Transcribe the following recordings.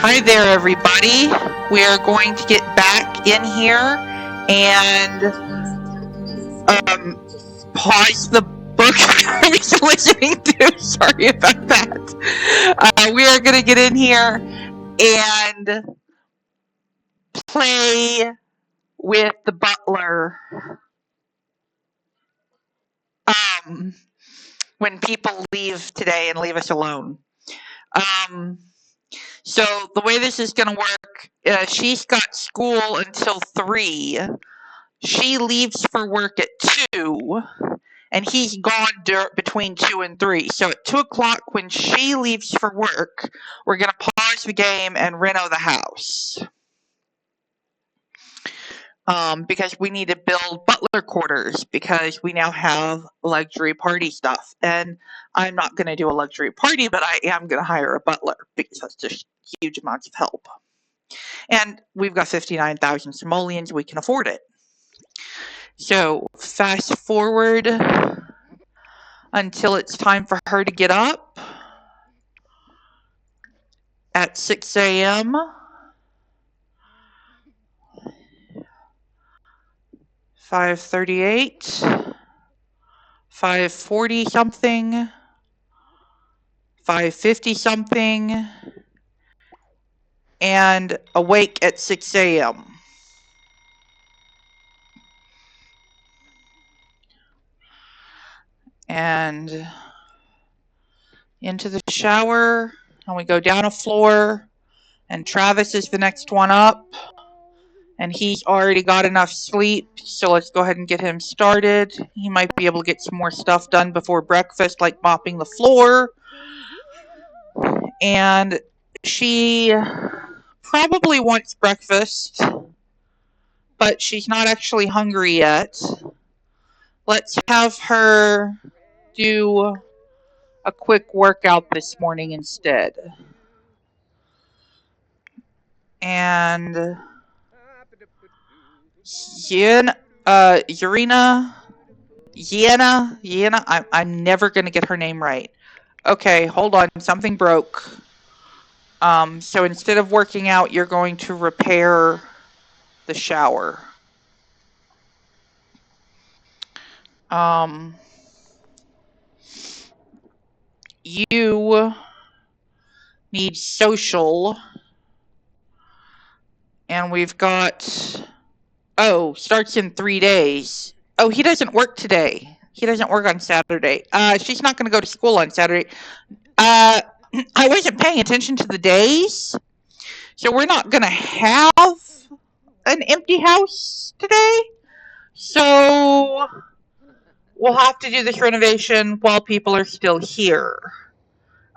Hi there, everybody. We are going to get back in here and pause the book I was listening to. Sorry about that. We are going to get in here and play with the butler when people leave today and leave us alone. So the way this is going to work, she's got school until 3. She leaves for work at 2, and he's gone between 2 and 3. So at 2 o'clock, when she leaves for work, we're going to pause the game and reno the house. Because we need to build butler quarters, because we now have luxury party stuff. And I'm not going to do a luxury party, but I am going to hire a butler, because that's just huge amounts of help. And we've got 59,000 simoleons. We can afford it. So fast forward until it's time for her to get up at 6 a.m. 5:38, 5:40 something, 5:50 something, and awake at 6 a.m. And into the shower, and we go down a floor, and Travis is the next one up, and he's already got enough sleep, so let's go ahead and get him started. He might be able to get some more stuff done before breakfast, like mopping the floor. And she probably wants breakfast, but she's not actually hungry yet. Let's have her do a quick workout this morning instead. And Yena, I'm never going to get her name right. Okay, hold on, something broke. So instead of working out, you're going to repair the shower. You need social, and we've got, starts in 3 days. Oh, he doesn't work today. He doesn't work on Saturday. She's not going to go to school on Saturday. I wasn't paying attention to the days, so we're not going to have an empty house today. So we'll have to do this renovation while people are still here.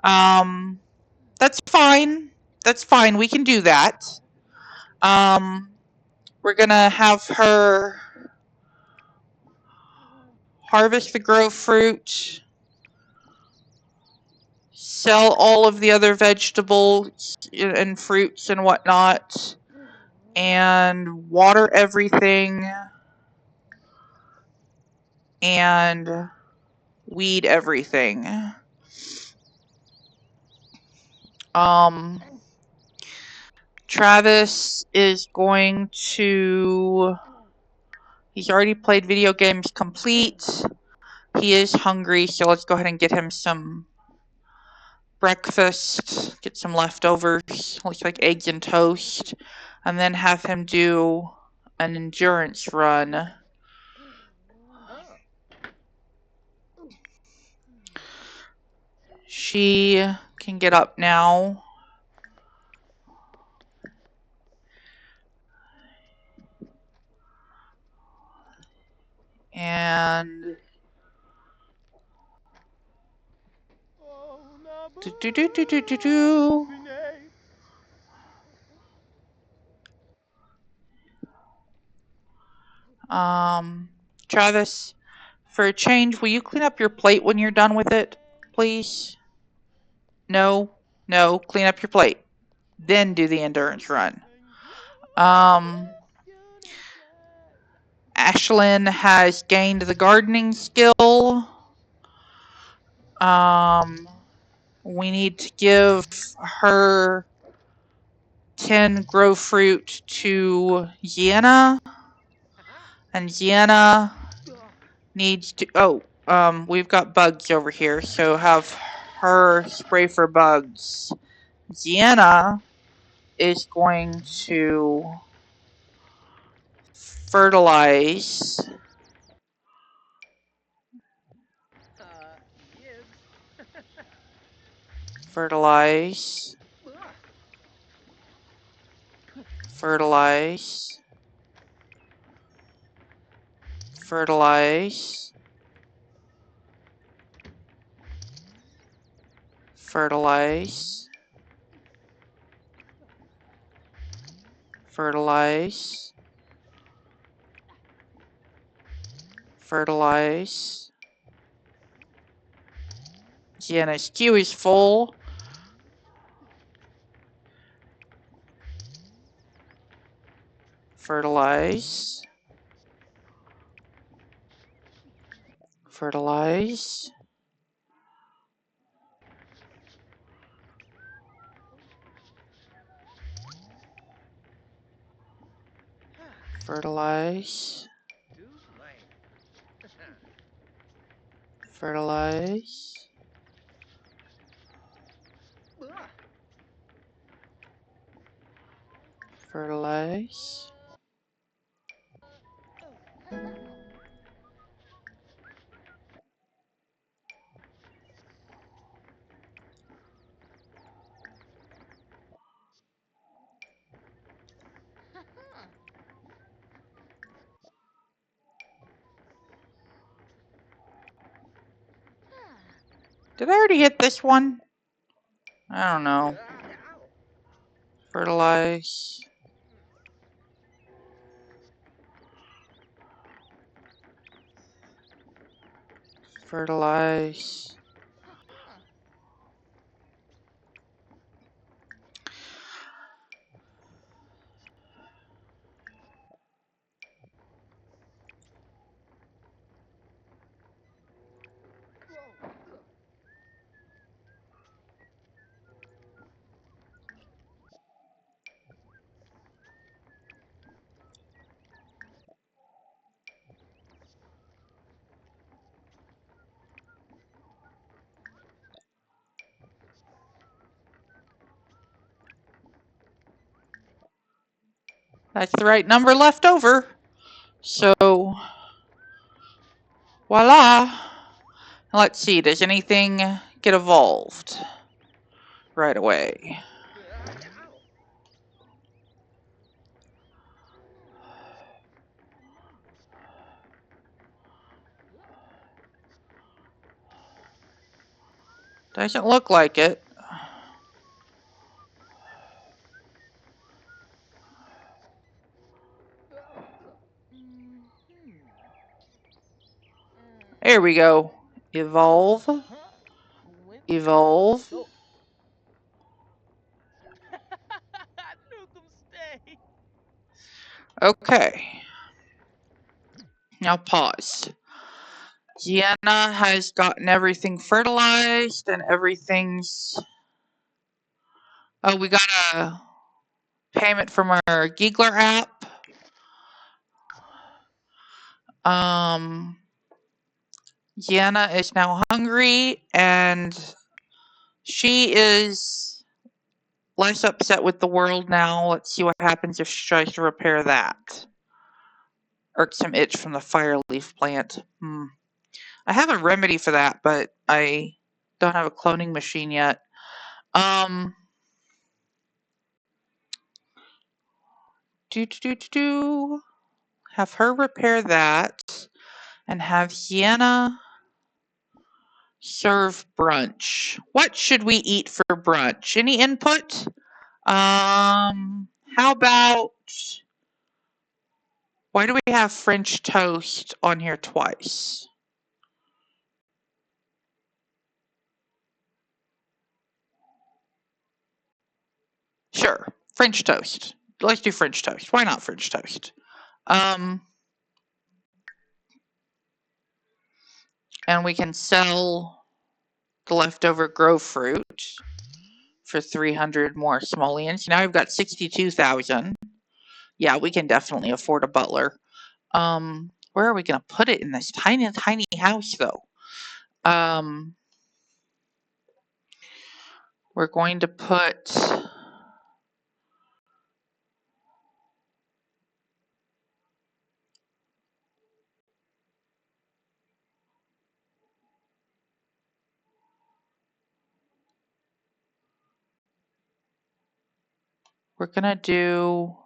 That's fine. That's fine. We can do that. We're going to have her harvest the grow fruit, sell all of the other vegetables and fruits and whatnot, and water everything, and weed everything. Travis is going to... He's already played video games complete. He is hungry, so let's go ahead and get him some breakfast, get some leftovers, looks like eggs and toast, and then have him do an endurance run. She can get up now. And Travis, for a change, will you clean up your plate when you're done with it, please? No, clean up your plate. Then do the endurance run. Ashlyn has gained the gardening skill. We need to give her 10 grow fruit to Sienna. And Sienna needs to, we've got bugs over here, so have her spray for bugs. Sienna is going to fertilize. Fertilize. Fertilize. Fertilize. Fertilize. Fertilize. Fertilize. Sienna's queue is full. Fertilize. Fertilize. Fertilize. Fertilize. Fertilize. Did I already hit this one? I don't know. Fertilize. Fertilize. That's the right number left over. So, voila. Let's see, does anything get evolved right away? Doesn't look like it. There we go. Evolve. Evolve. Okay. Now pause. Gianna has gotten everything fertilized and everything's... Oh, we got a payment from our Giggler app. Gianna is now hungry and she is less upset with the world now. Let's see what happens if she tries to repair that. Irksome itch from the fire leaf plant. I have a remedy for that, but I don't have a cloning machine yet. Have her repair that and have Sienna serve brunch. What should we eat for brunch? Any input? How about, why do we have French toast on here twice? Sure, French toast. Let's do French toast. Why not French toast? And we can sell the leftover grow fruit for 300 more simoleons. Now I've got 62,000. Yeah, we can definitely afford a butler. Where are we going to put it in this tiny, tiny house, though? We're going to put... We're going to do...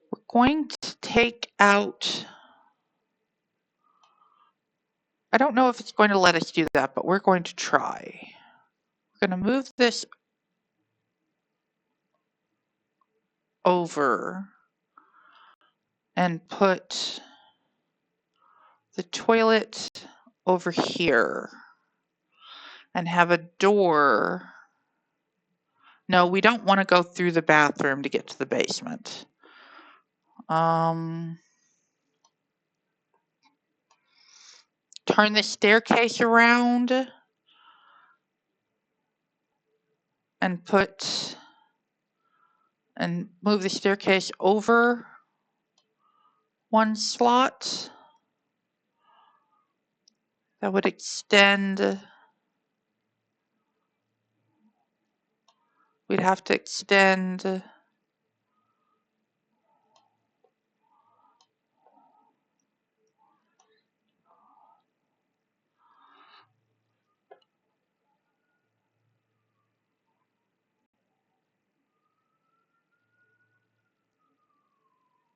We're going to take out... I don't know if it's going to let us do that, but we're going to try. We're going to move this over and put the toilet over here and have a door. No, we don't want to go through the bathroom to get to the basement. Turn the staircase around and move the staircase over one slot. That would extend. We'd have to extend.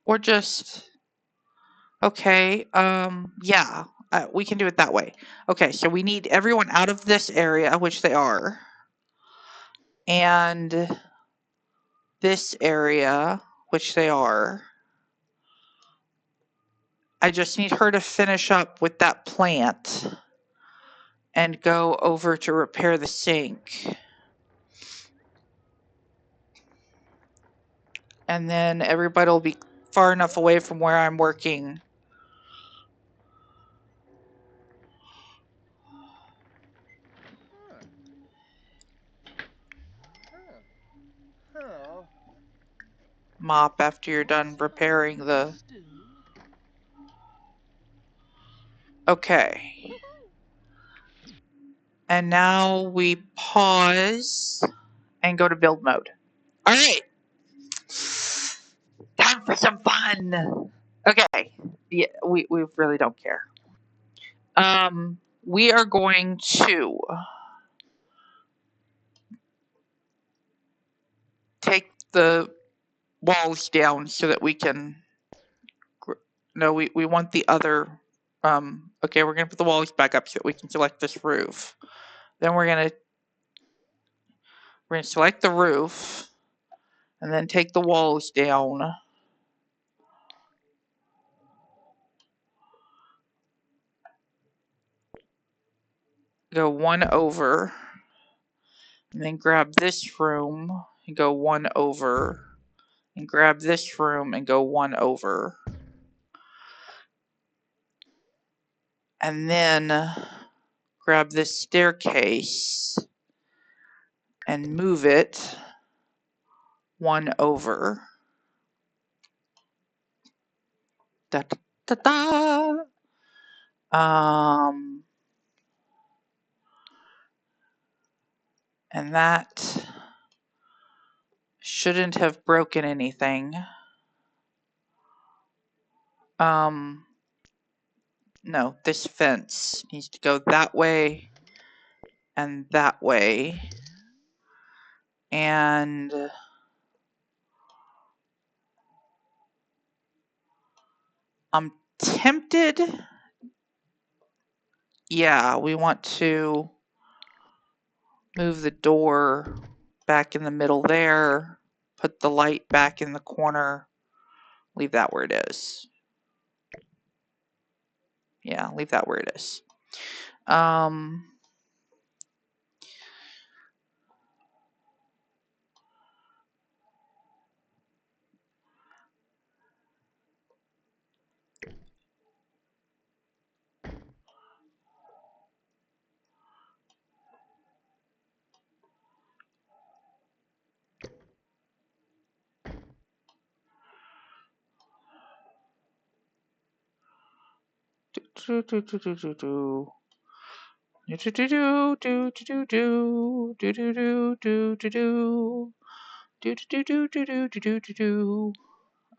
Or just, okay, yeah, we can do it that way. Okay, so we need everyone out of this area, which they are, and this area, which they are. I just need her to finish up with that plant and go over to repair the sink. And then everybody will be far enough away from where I'm working. Mop after you're done repairing the... Okay. And now we pause and go to build mode. All right. Time for some fun. Okay. Yeah, we really don't care. We are going to take the walls down so that we can... No, we want the other... okay, we're going to put the walls back up so that we can select this roof. Then we're going to select the roof and then take the walls down. Go one over. And then grab this room and go one over. And grab this room and go one over. And then grab this staircase and move it one over. Da, da, da, da. And that shouldn't have broken anything. No, this fence needs to go that way and that way. And I'm tempted. Yeah, we want to move the door back in the middle there, put the light back in the corner, leave that where it is. Yeah, leave that where it is.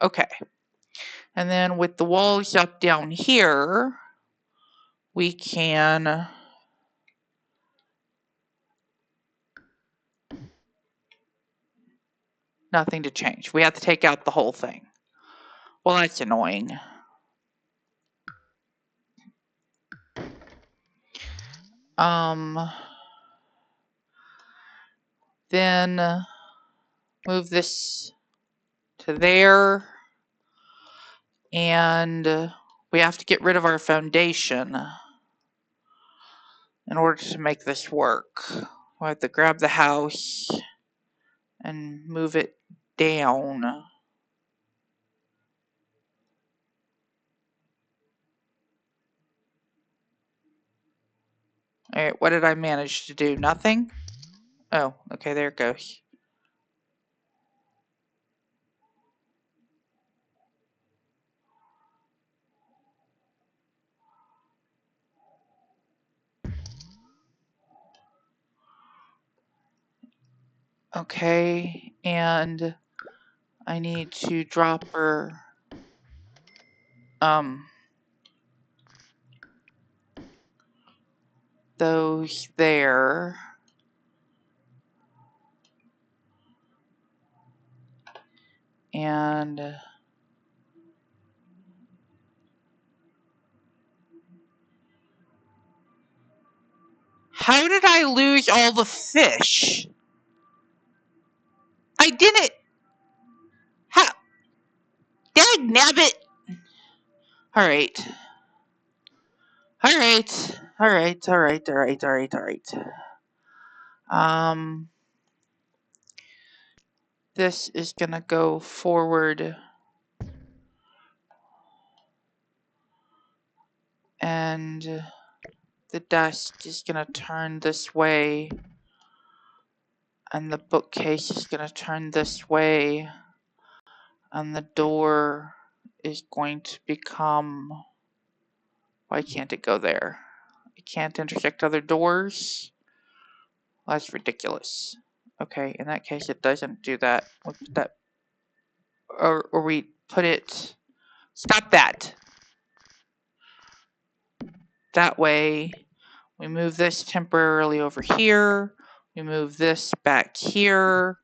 Okay. And then with the walls up down here, we can nothing to change. We have to take out the whole thing. Well, that's annoying. Then move this to there, and we have to get rid of our foundation in order to make this work. We have to grab the house and move it down. All right, what did I manage to do? Nothing? Oh, okay, there it goes. Okay, and I need to drop her those there. And how did I lose all the fish? I didn't. How? Dagnabbit. All right. All right. All right. All right. All right. All right. All right. This is gonna go forward. And the desk is gonna turn this way. And the bookcase is gonna turn this way. And the door is going to become. Why can't it go there? It can't intersect other doors? Well, that's ridiculous. Okay, in that case, it doesn't do that. We'll put that, or we put it. Stop that. That way, we move this temporarily over here. We move this back here.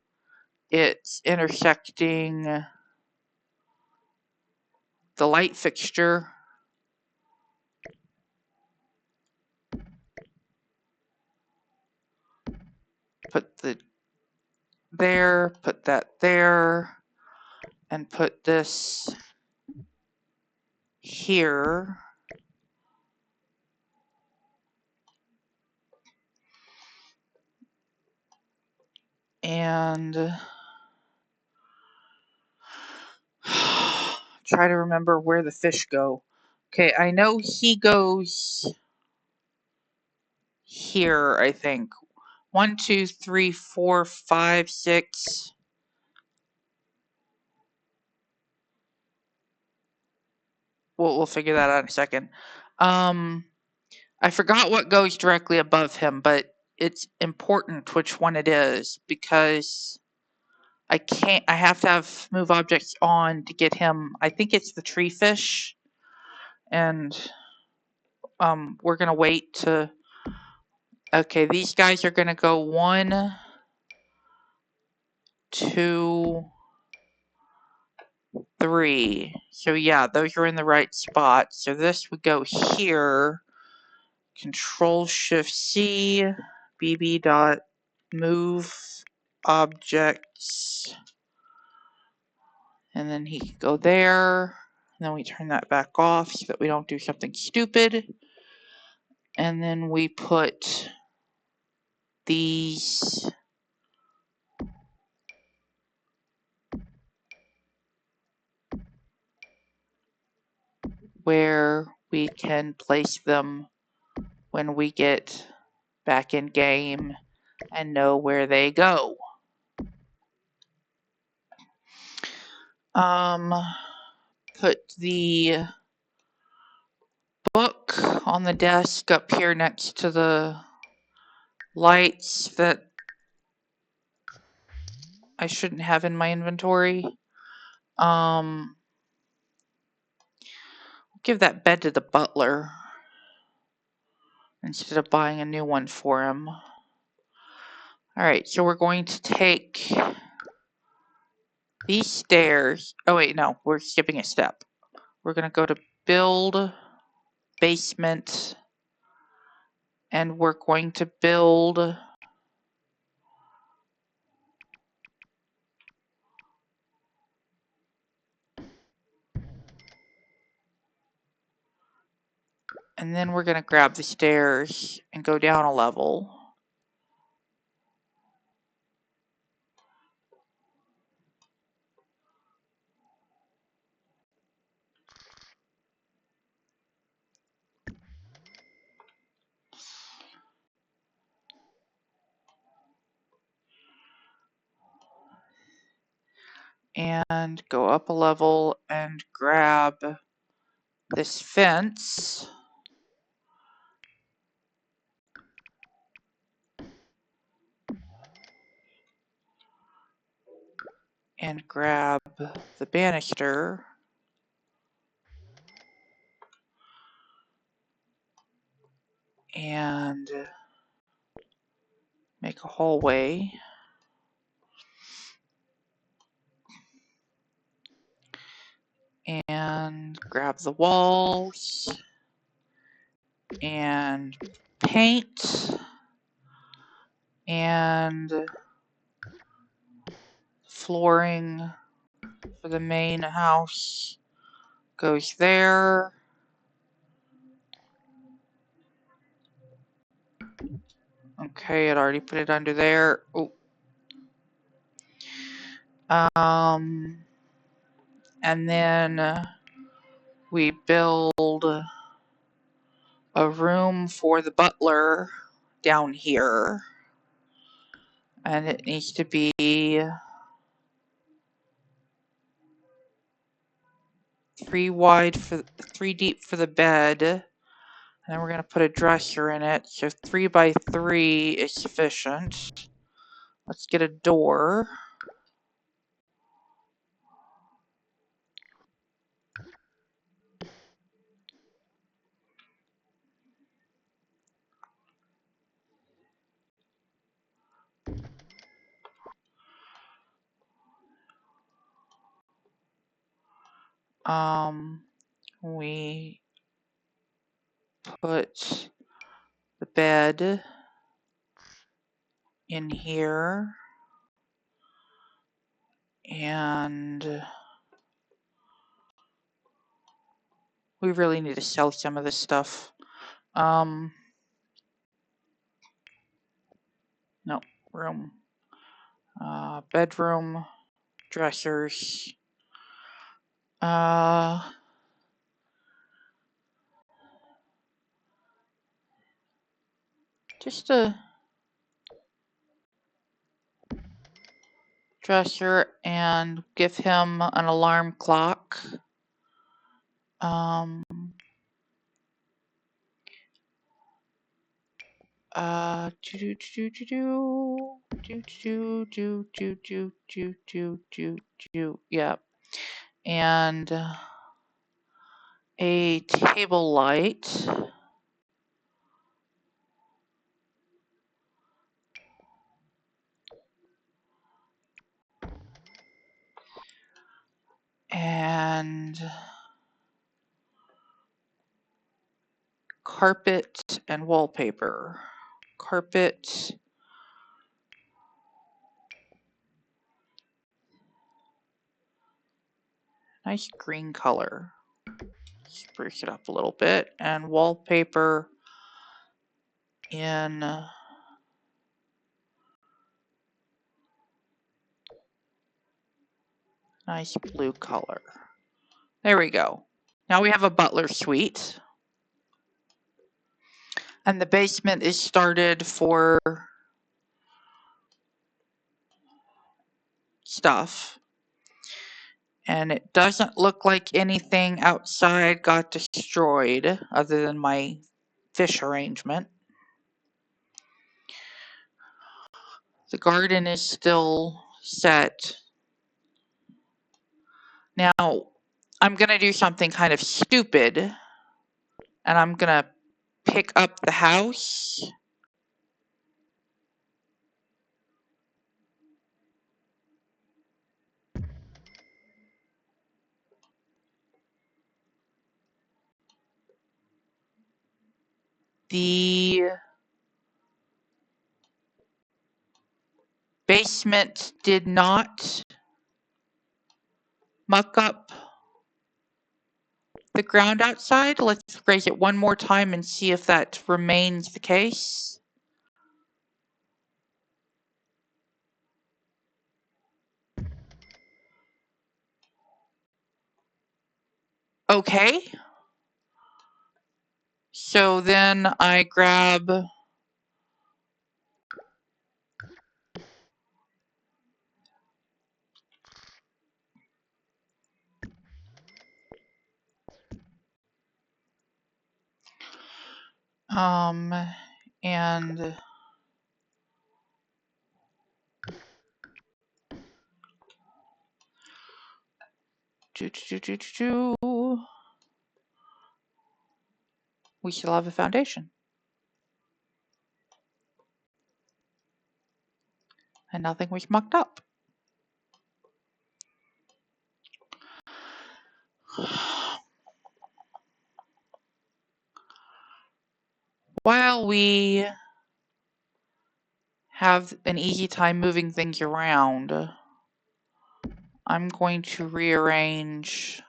It's intersecting the light fixture. Put the there, put that there, and put this here. And try to remember where the fish go. Okay, I know he goes here, I think. 1, 2, 3, 4, 5, 6. We'll figure that out in a second. I forgot what goes directly above him, but it's important which one it is because I have to have move objects on to get him. I think it's the tree fish. And we're gonna wait to. Okay, these guys are gonna go 1, 2, 3. So yeah, those are in the right spot. So this would go here. Control Shift C, BB dot move objects, and then he could go there. And then we turn that back off so that we don't do something stupid. And then we put these where we can place them when we get back in game and know where they go. Put the book on the desk up here next to the lights that I shouldn't have in my inventory. Give that bed to the butler instead of buying a new one for him. Alright, so we're going to take these stairs. Oh wait, no, we're skipping a step. We're going to go to build basement, and we're going to build and then we're going to grab the stairs and go down a level. And go up a level and grab this fence. And grab the banister. And make a hallway. And grab the walls. And paint. And flooring for the main house goes there. Okay, I'd already put it under there. Oh. And then we build a room for the butler down here. And it needs to be 3 deep for the bed. And then we're going to put a dresser in it. So 3 by 3 is sufficient. Let's get a door. We put the bed in here. And we really need to sell some of this stuff. No, room. Bedroom. Dressers. Just a dresser and give him an alarm clock. Yeah. And a table light. And carpet and wallpaper. Carpet. Nice green color. spruce it up a little bit, and wallpaper in nice blue color. There we go. Now we have a butler suite. And the basement is started for stuff. And it doesn't look like anything outside got destroyed other than my fish arrangement. The garden is still set. Now, I'm going to do something kind of stupid, and I'm going to pick up the house. The basement did not muck up the ground outside. Let's raise it one more time and see if that remains the case. Okay. So then I grab and we still have a foundation. And nothing was mucked up. While we have an easy time moving things around, I'm going to rearrange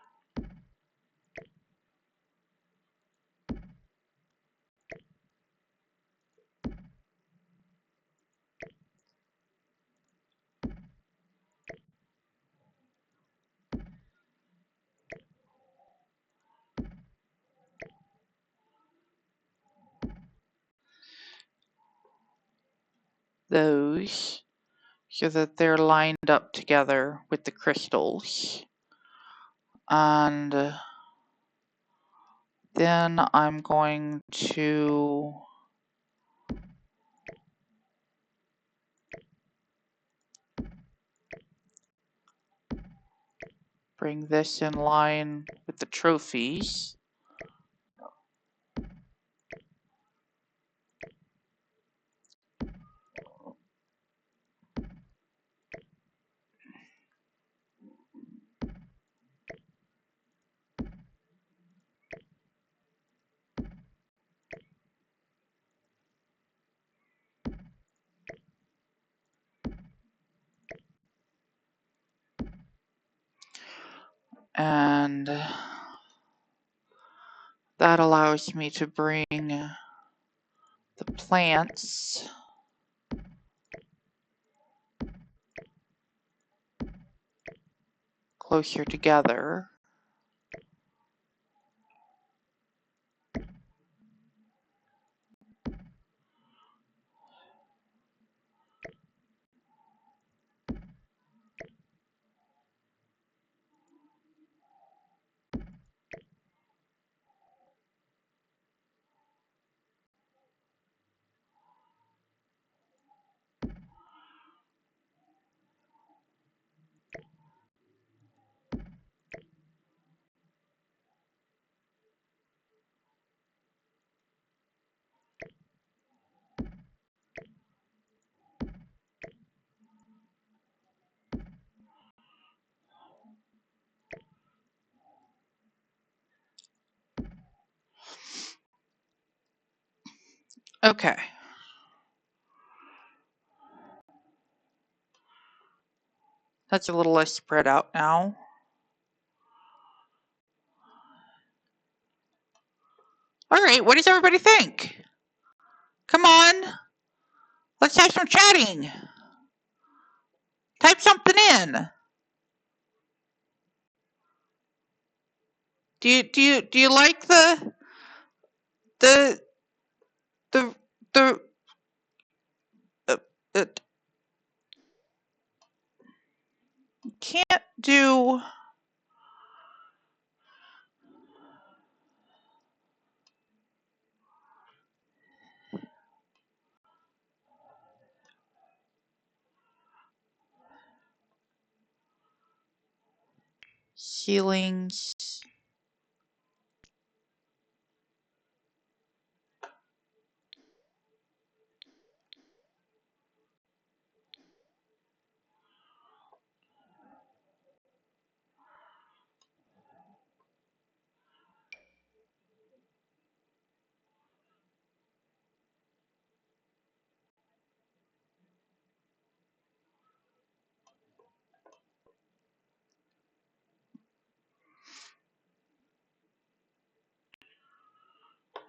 those so that they're lined up together with the crystals. And then I'm going to bring this in line with the trophies. And that allows me to bring the plants closer together. Okay. That's a little less spread out now. All right, what does everybody think? Come on, let's have some chatting. Type something in. Do you like the the the uh, uh, can't do ceilings?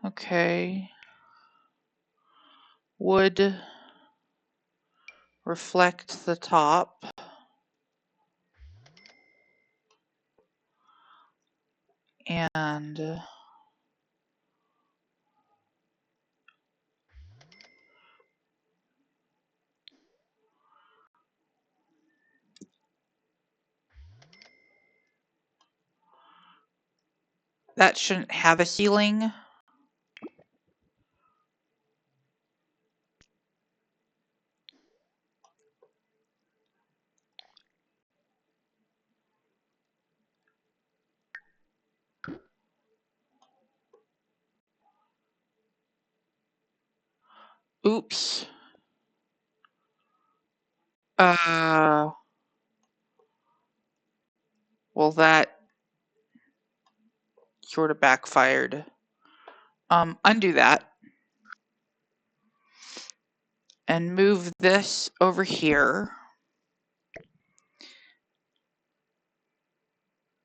Okay. Wood reflect the top. And that shouldn't have a ceiling. Oops. Well, that sort of backfired. Undo that. And move this over here.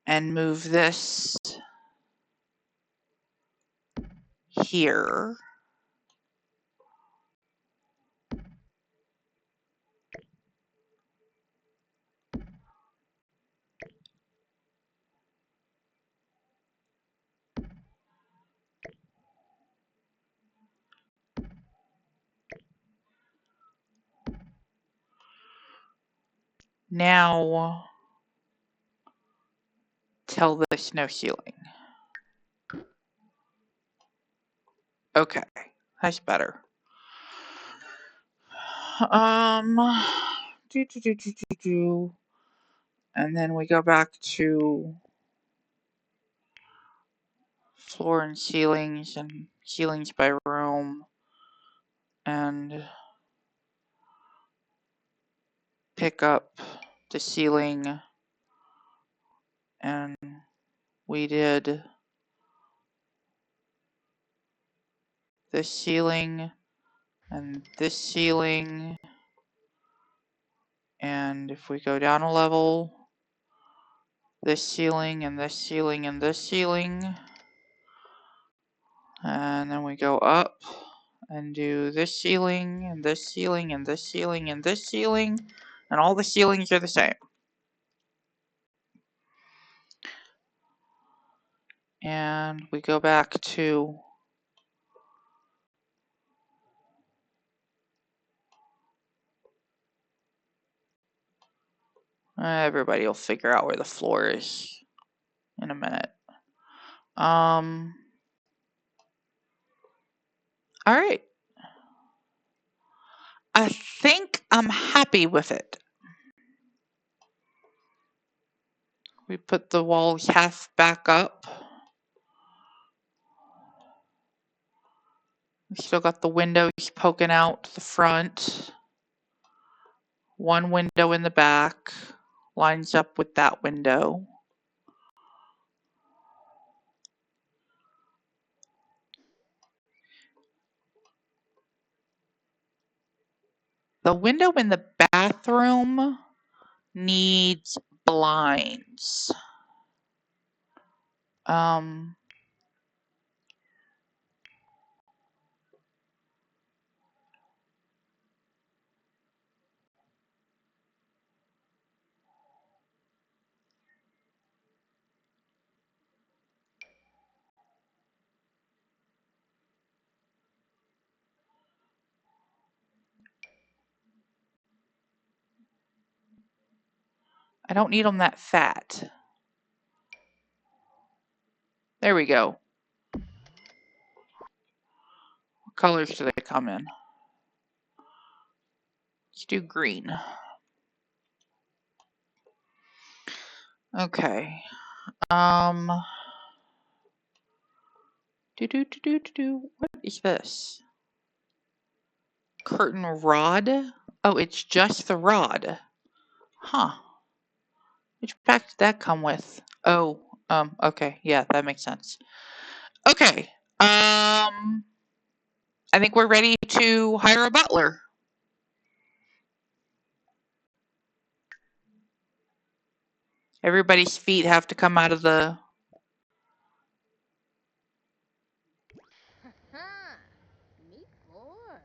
And move this here. Now, tell this no ceiling. Okay, that's better. And then we go back to floor and ceilings by room and pick up the ceiling, and we did this ceiling and this ceiling, and if we go down a level, this ceiling and this ceiling and this ceiling, and then we go up and do this ceiling and this ceiling and this ceiling and this ceiling, and all the ceilings are the same. And we go back to everybody will figure out where the floor is in a minute. All right. I think I'm happy with it. We put the walls half back up. We still got the windows poking out the front. One window in the back lines up with that window. The window in the bathroom needs blinds. I don't need them that fat. There we go. What colors do they come in? Let's do green. Okay. What is this? Curtain rod? Oh, it's just the rod. Huh. Which pack did that come with? Oh, okay. Yeah, that makes sense. Okay. I think we're ready to hire a butler. Everybody's feet have to come out of the...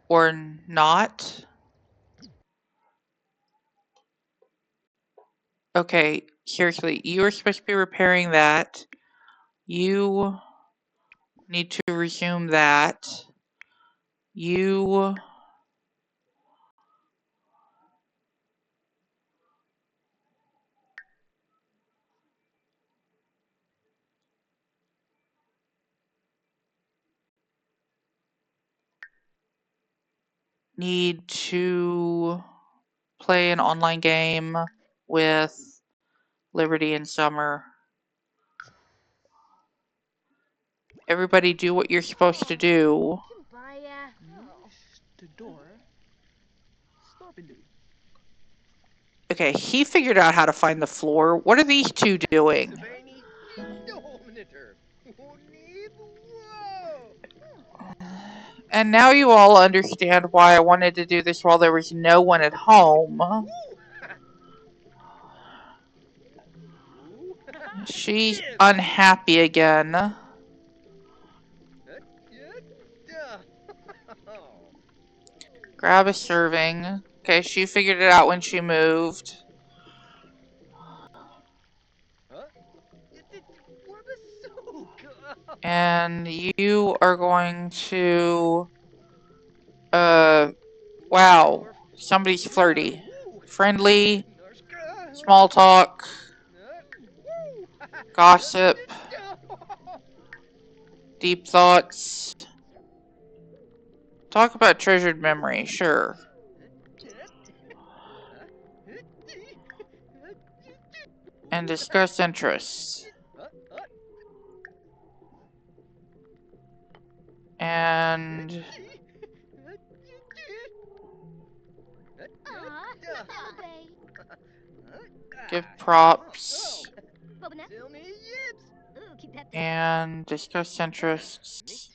Or not. Okay, seriously, you are supposed to be repairing that. You need to resume that. You need to play an online game with Liberty and Summer. Everybody do what you're supposed to do. Okay, he figured out how to find the floor. What are these two doing? And now you all understand why I wanted to do this while there was no one at home. She's unhappy again. Grab a serving. Okay, she figured it out when she moved. And you are going to... wow. Somebody's flirty. Friendly. Small talk. Gossip. Deep thoughts. Talk about treasured memory, sure. And discuss interests. And give props. And discuss interests.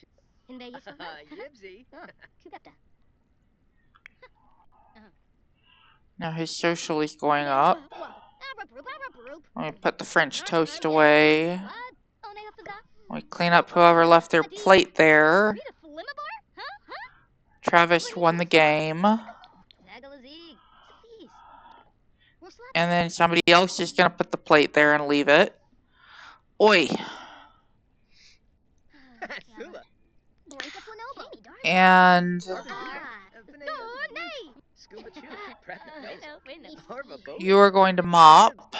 Now his social is going up. Let me put the French toast away. We clean up whoever left their plate there. Travis won the game. And then somebody else is going to put the plate there and leave it. Oi. And you are going to mop.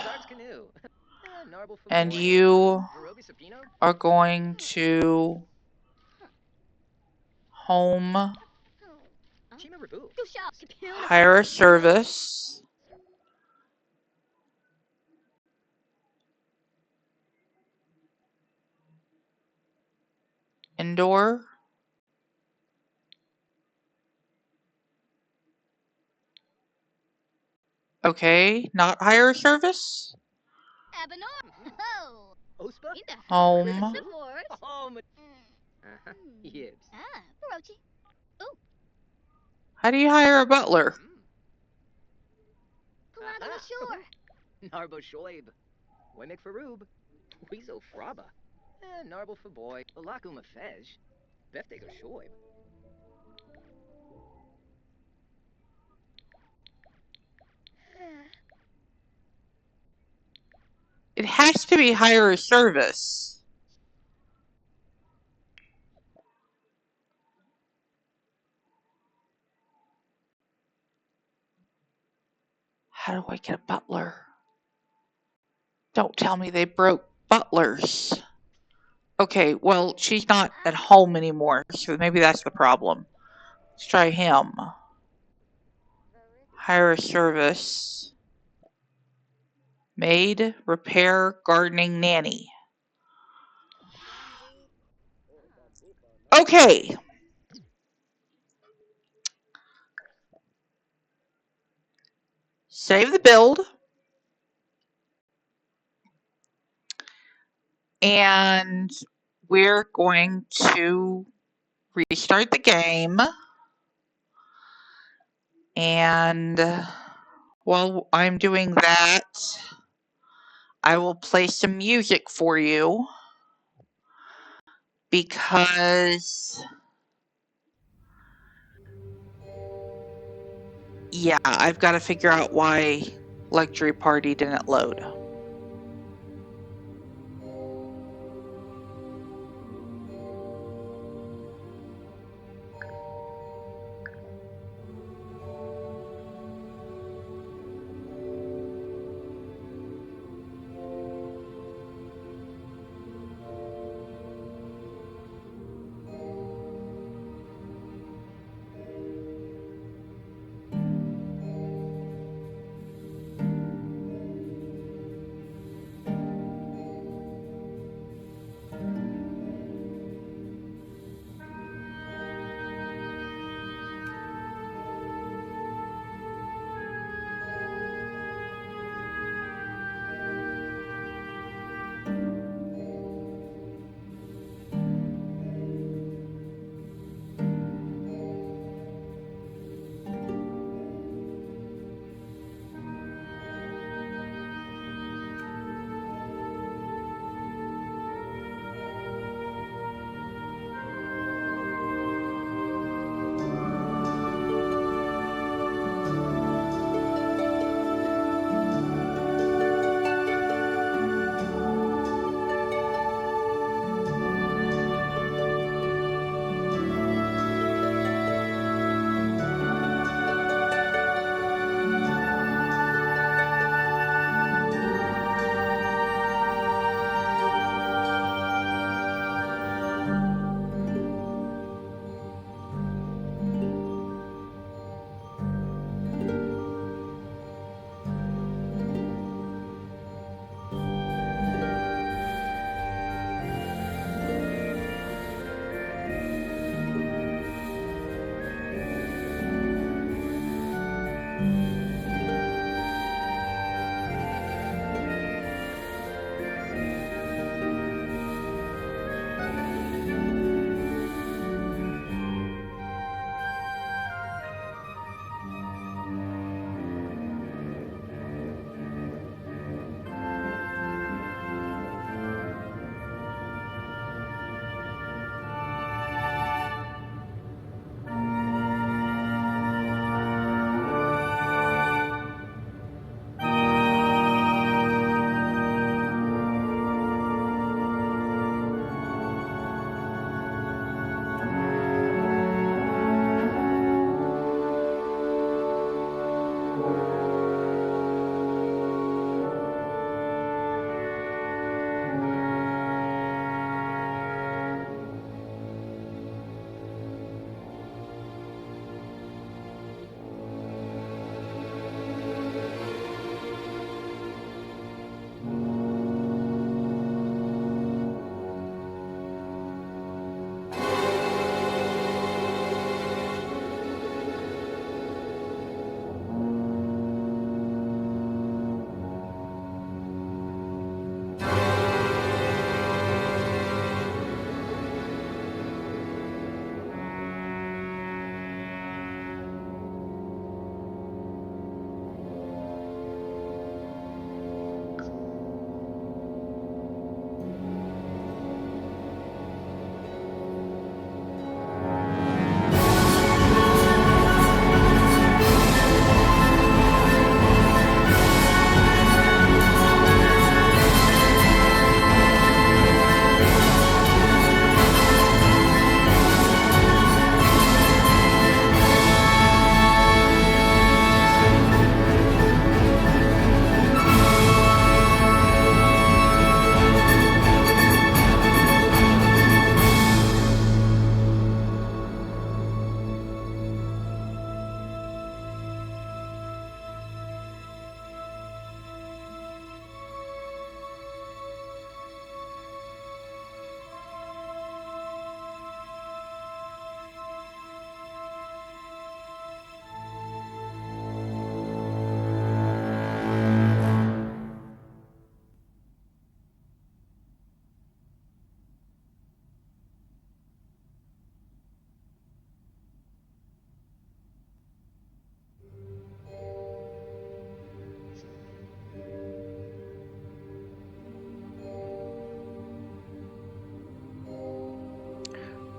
And you are going to home, hire a service, indoor, okay, not hire a service, home, how do you hire a butler? It has to be hire a service. How do I get a butler? Don't tell me they broke Butler's. Okay, well, she's not at home anymore, so maybe that's the problem. Let's try him. Hire a service. Maid, repair, gardening, nanny. Okay. Save the build. And we're going to restart the game. And while I'm doing that, I will play some music for you because, yeah, I've got to figure out why Luxury Party didn't load.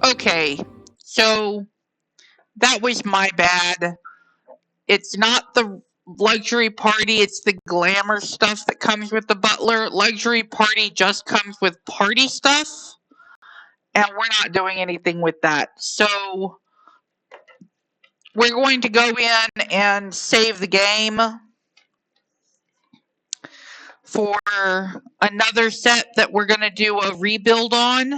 Okay, so that was my bad. It's not the luxury party, it's the glamour stuff that comes with the butler. Luxury party just comes with party stuff, and we're not doing anything with that. So we're going to go in and save the game for another set that we're going to do a rebuild on.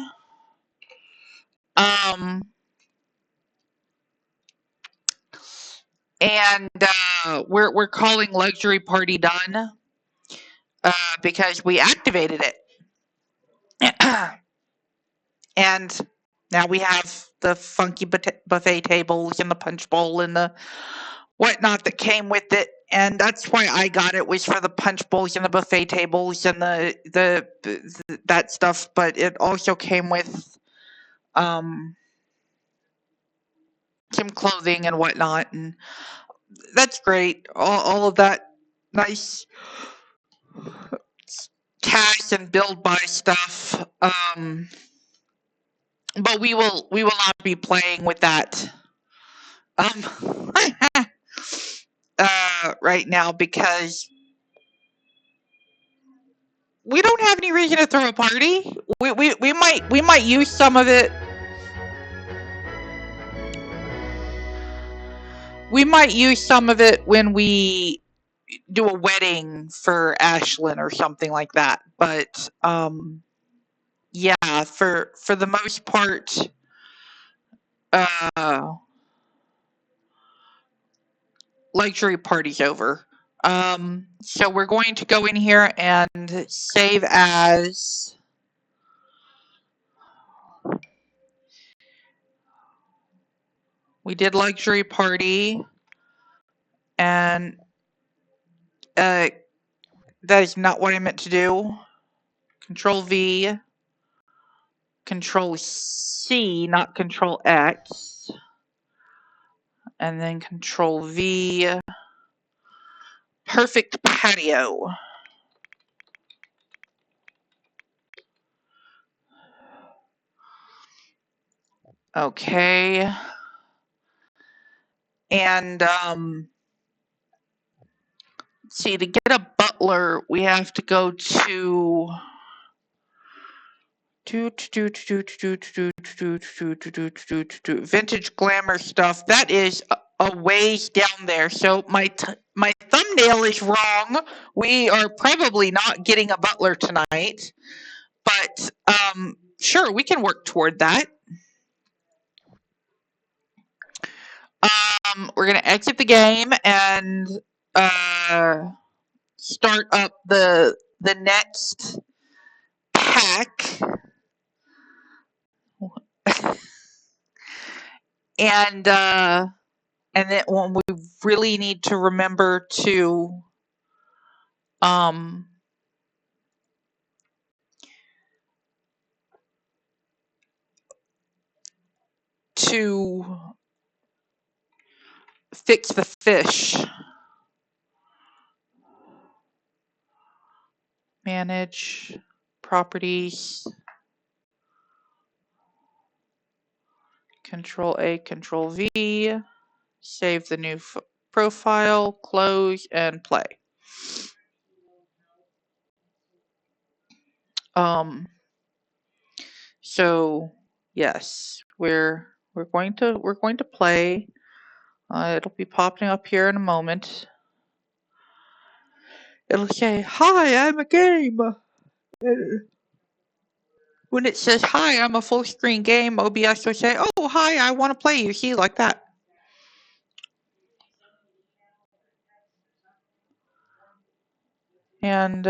And we're calling luxury party done because we activated it. And now we have the funky buffet tables and the punch bowl and the whatnot that came with it. And that's why I got it, was for the punch bowls and the buffet tables and the that stuff. But it also came with some clothing and whatnot, and that's great. All of that nice cash and build buy stuff. But we will not be playing with that right now, because we don't have any reason to throw a party. We might use some of it. We might use some of it when we do a wedding for Ashlyn or something like that. But yeah, for the most part, luxury party's over. So we're going to go in here and save as. We did luxury party, and that is not what I meant to do. Control V, Control C, not Control X, and then Control V. Perfect patio. Okay. And see, to get a butler, we have to go to vintage glamour stuff. That is a ways down there. So my thumbnail is wrong. We are probably not getting a butler tonight, but sure, we can work toward that. We're gonna exit the game and start up the next pack. And then when we really need to remember to fix the fish. Manage properties. Control A, Control V. Save the new profile, close, and play. So yes, we're going to play. It'll be popping up here in a moment. It'll say, "Hi, I'm a game." When it says, "Hi, I'm a full screen game," OBS will say, "Oh, hi, I want to play you." See, like that. And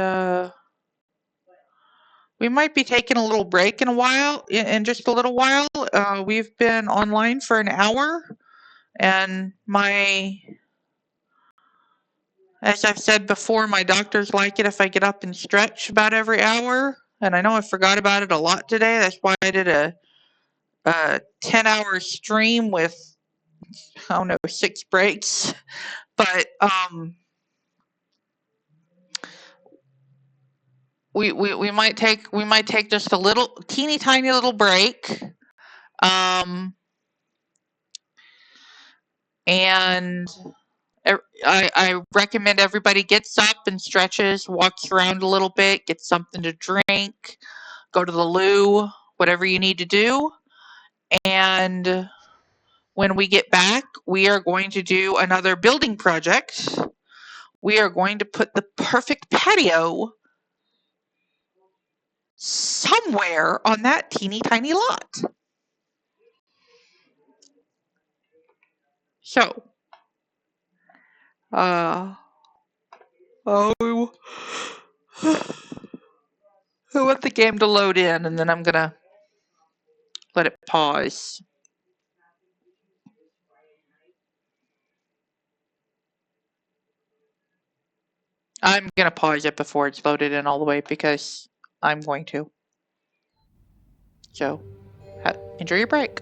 we might be taking a little break in just a little while. We've been online for an hour, and as I've said before, my doctors like it if I get up and stretch about every hour. And I know I forgot about it a lot today. That's why I did a 10-hour stream with, I don't know, 6 breaks. But we might take just a little teeny tiny little break. And I recommend everybody gets up and stretches, walks around a little bit, gets something to drink, go to the loo, whatever you need to do. And when we get back, we are going to do another building project. We are going to put the perfect patio somewhere on that teeny tiny lot. So, oh, I want the game to load in, and then I'm gonna let it pause. I'm gonna pause it before it's loaded in all the way because I'm going to. So, enjoy your break.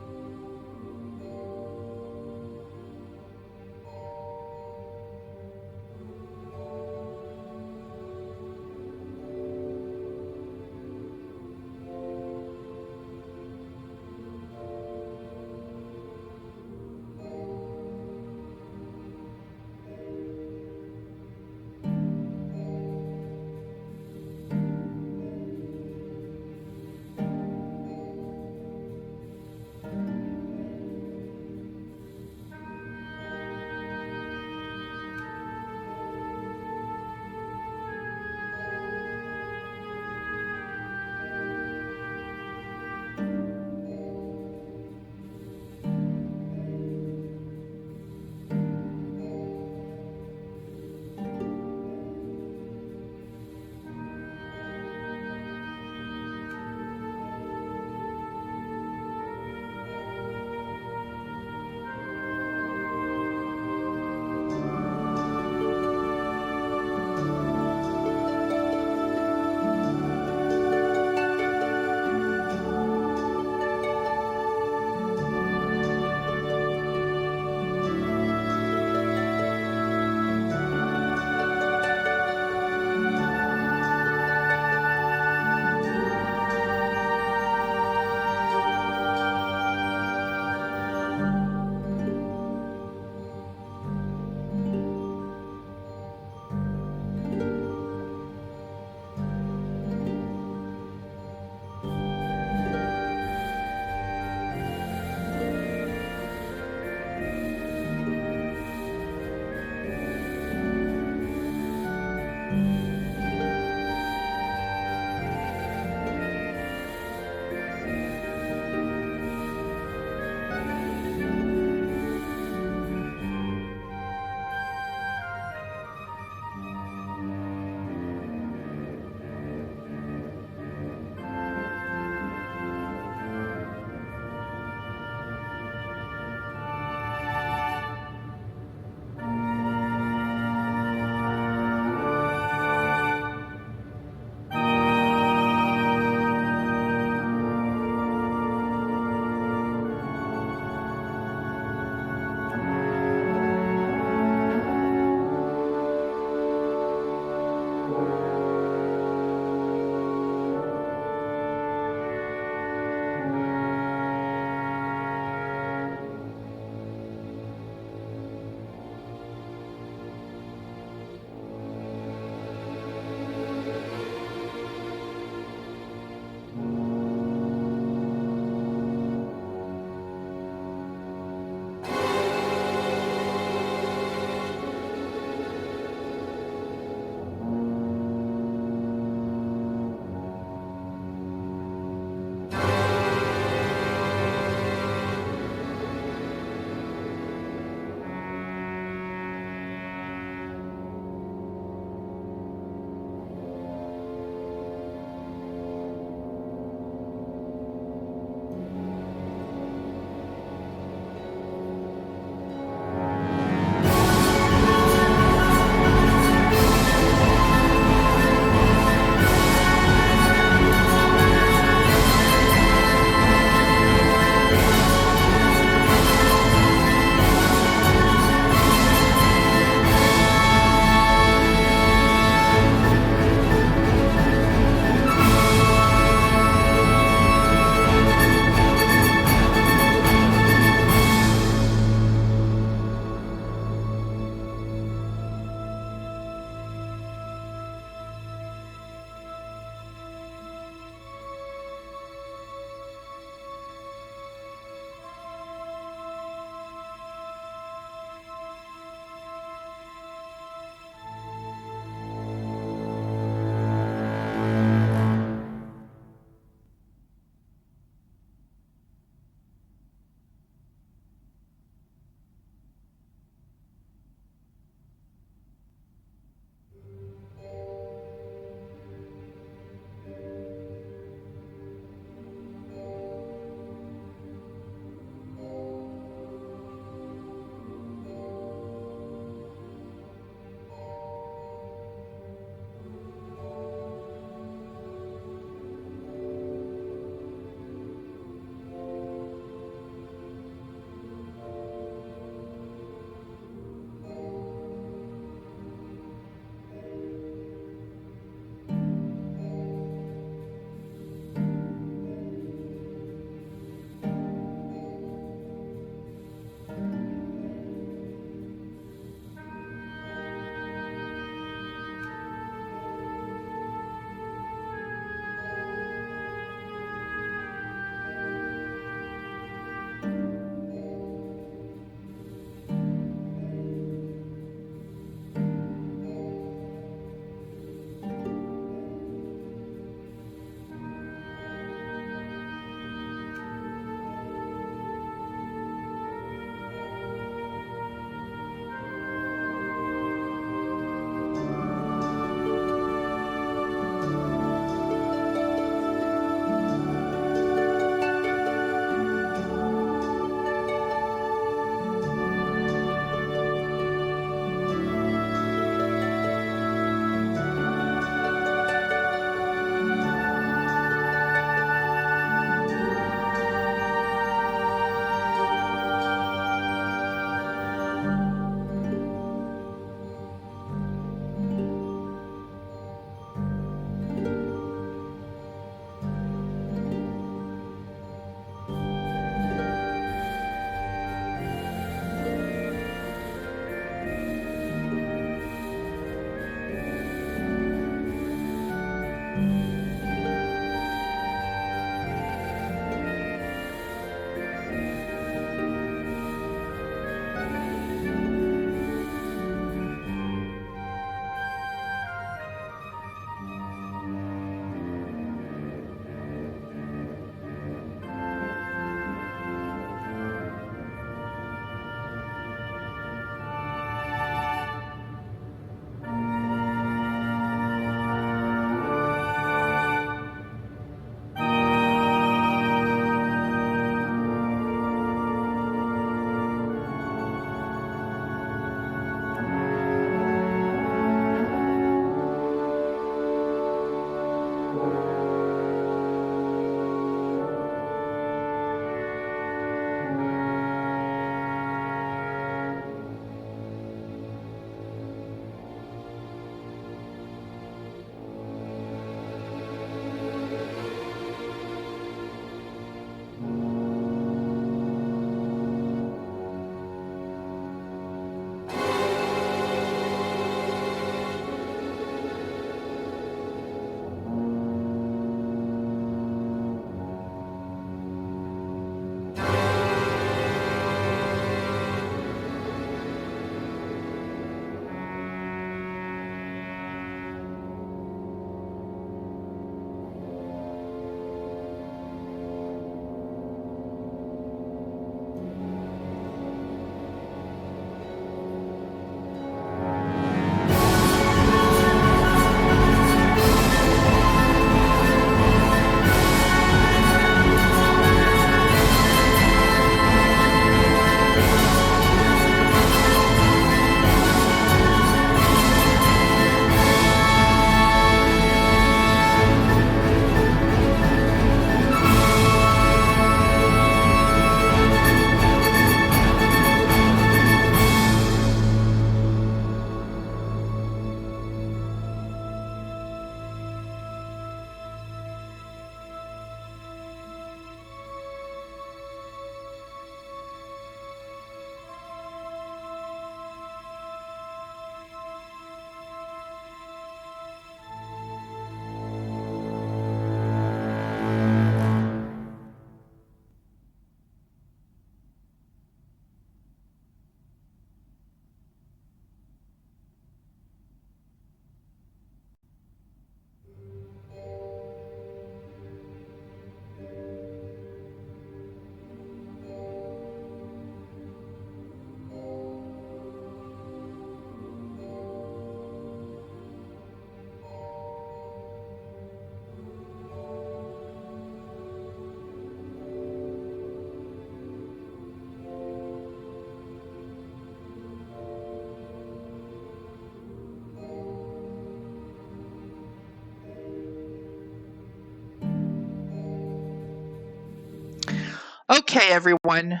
Okay, everyone.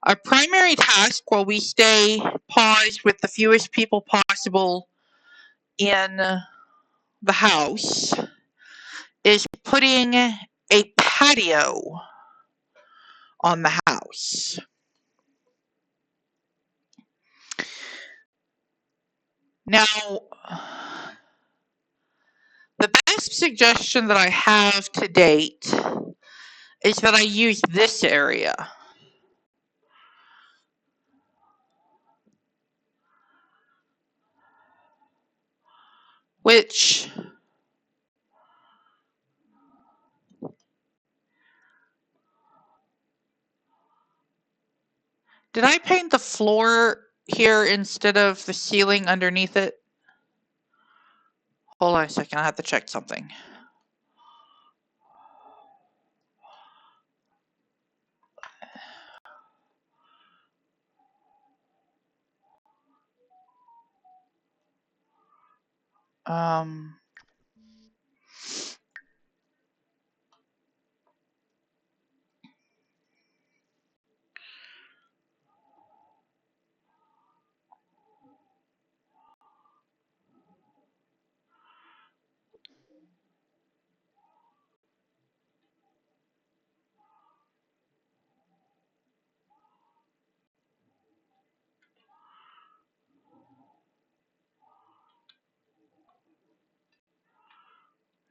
Our primary task while we stay paused with the fewest people possible in the house is putting a patio on the house. Now, the best suggestion that I have to date is that I use this area. Which did I paint the floor here instead of the ceiling underneath it? Hold on a second, I have to check something.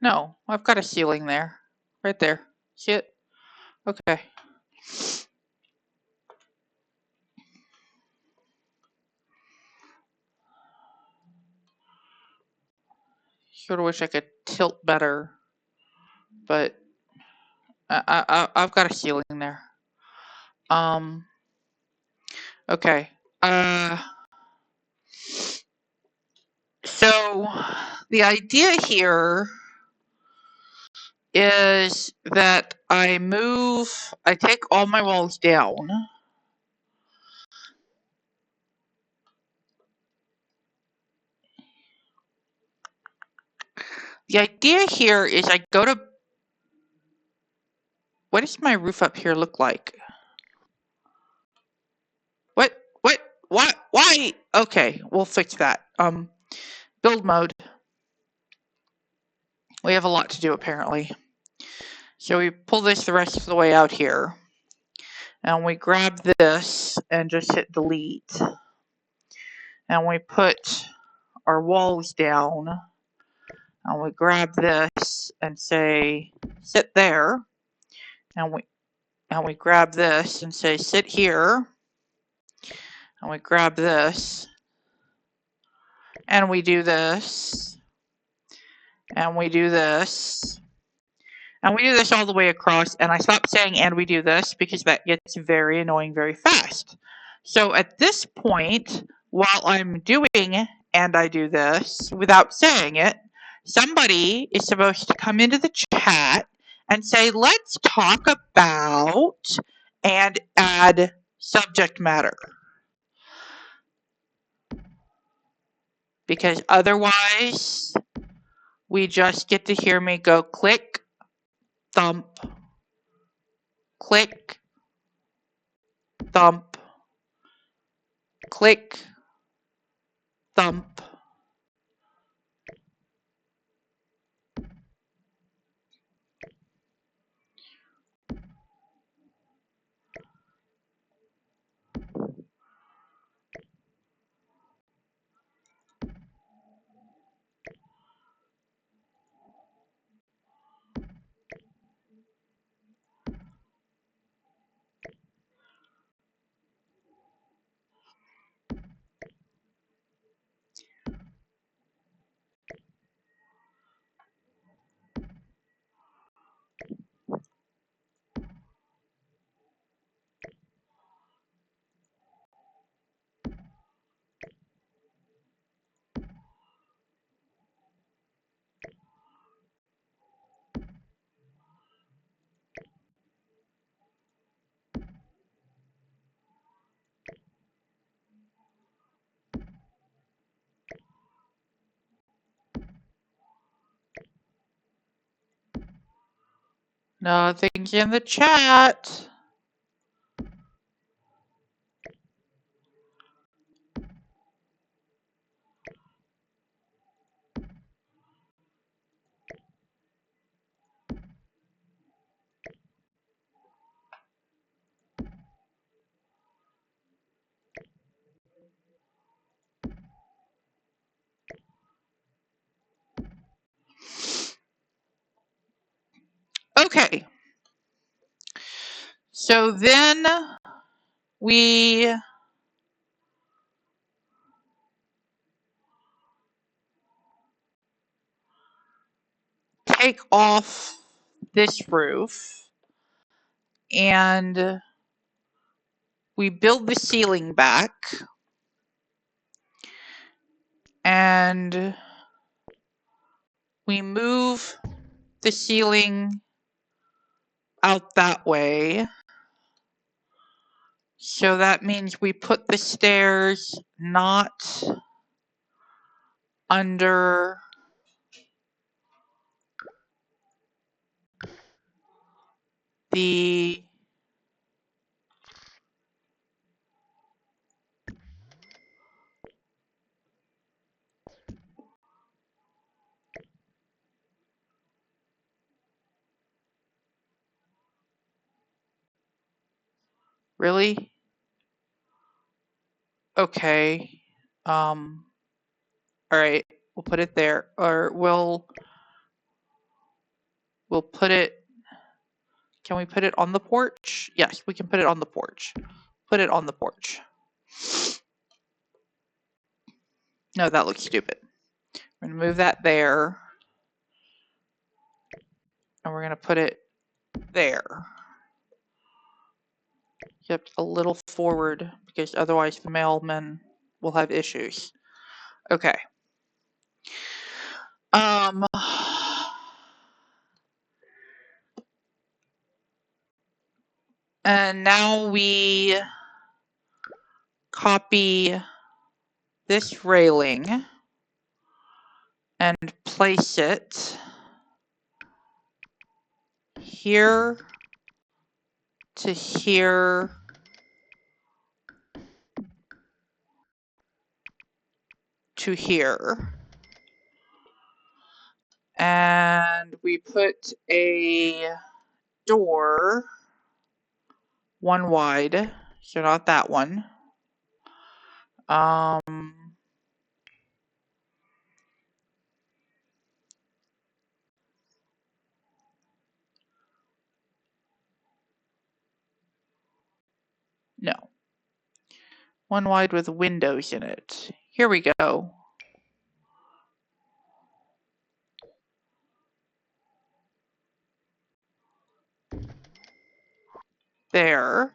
No, I've got a ceiling there. Right there. See it? Okay. Sort of wish I could tilt better, but I've got a ceiling there. Okay. So the idea here is that I take all my walls down. The idea here is I go to, what does my roof up here look like? What, why? Okay, we'll fix that. Build mode. We have a lot to do apparently. So we pull this the rest of the way out here. And we grab this and just hit delete. And we put our walls down. And we grab this and say, sit there. And we grab this and say, sit here. And we grab this. And we do this. And we do this. And we do this all the way across. And I stopped saying, and we do this, because that gets very annoying very fast. So at this point, while I'm doing, and I do this, without saying it, somebody is supposed to come into the chat and say, let's talk about, and add subject matter. Because otherwise, we just get to hear me go click, thump, click, thump, click, thump. Nothing's in the chat. Okay. So then we take off this roof and we build the ceiling back and we move the ceiling out that way. So that means we put the stairs not under the really? Okay. All right. We'll put it there, or we'll put it. Can we put it on the porch? Yes, we can put it on the porch. Put it on the porch. No, that looks stupid. We're gonna move that there, and we're gonna put it there. Yep, a little forward because otherwise the mailmen will have issues. Okay. And now we copy this railing and place it here to here to here. And we put a door one wide, so not that one. No. One wide with windows in it. Here we go. There.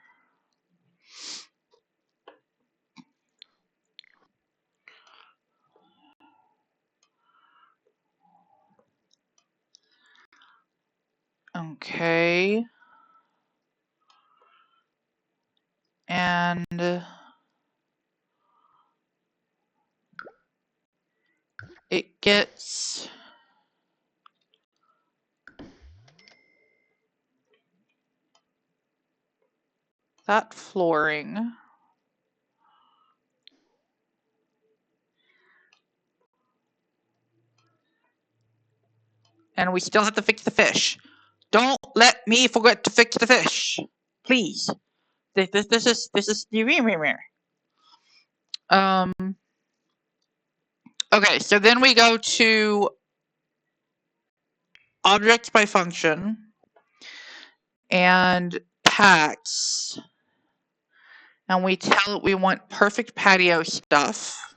Okay. And it gets that flooring. And we still have to fix the fish. Don't let me forget to fix the fish. Please. This is okay, so then we go to objects by function and packs, and we tell it we want perfect patio stuff,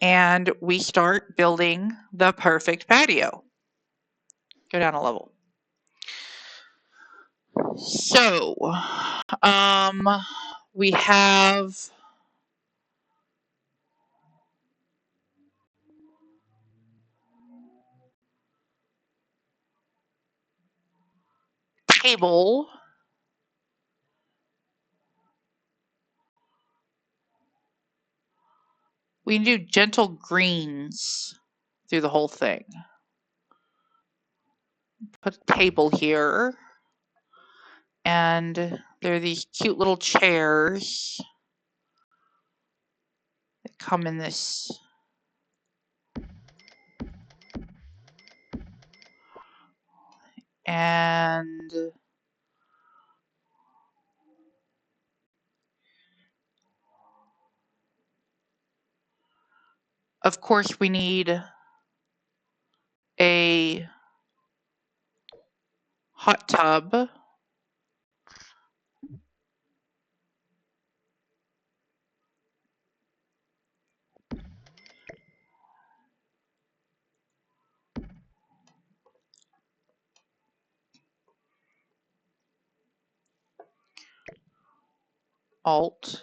and we start building the perfect patio. Go down a level. So we have table. We can do gentle greens through the whole thing. put a table here. And there are these cute little chairs that come in this. And of course, we need a hot tub. Alt.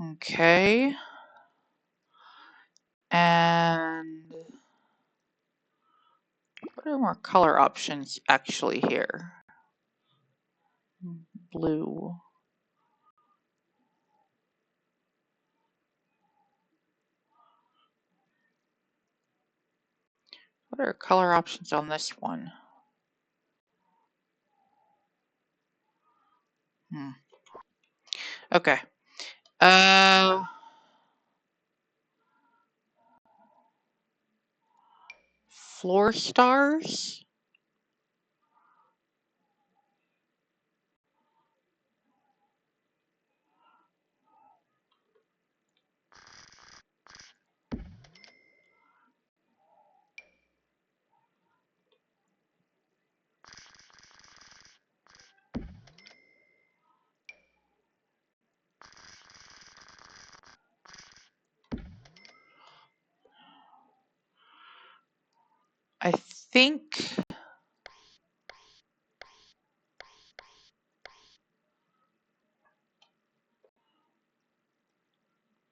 Okay. And what are more color options actually here? Blue. What are color options on this one? Okay. Floor stars? I think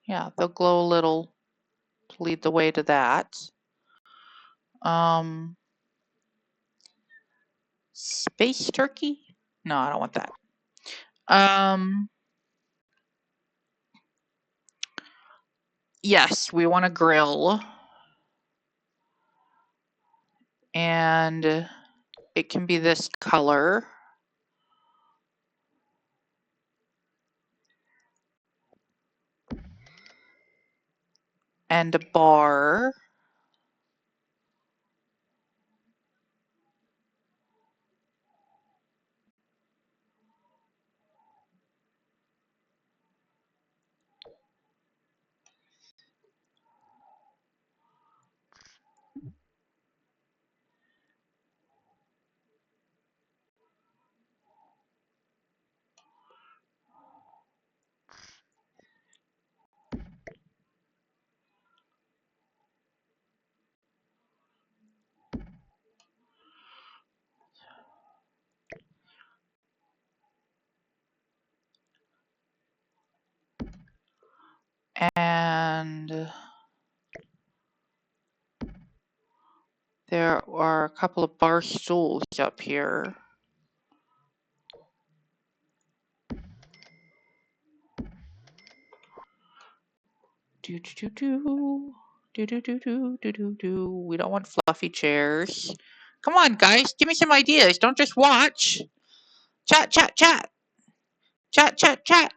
yeah, they'll glow a little to lead the way to that. Space turkey? No, I don't want that. Yes, we want a grill. And it can be this color. And a bar. And there are a couple of bar stools up here. Do do do do. Do do do do do do do. We don't want fluffy chairs. Come on, guys, give me some ideas. Don't just watch. Chat, chat, chat. Chat, chat, chat.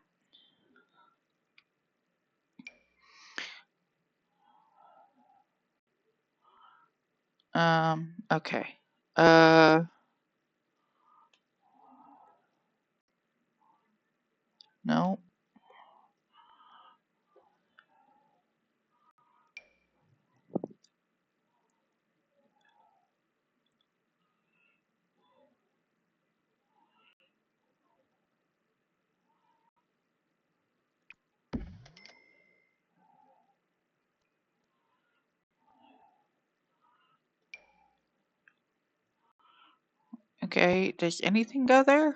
Okay. No. Okay, does anything go there?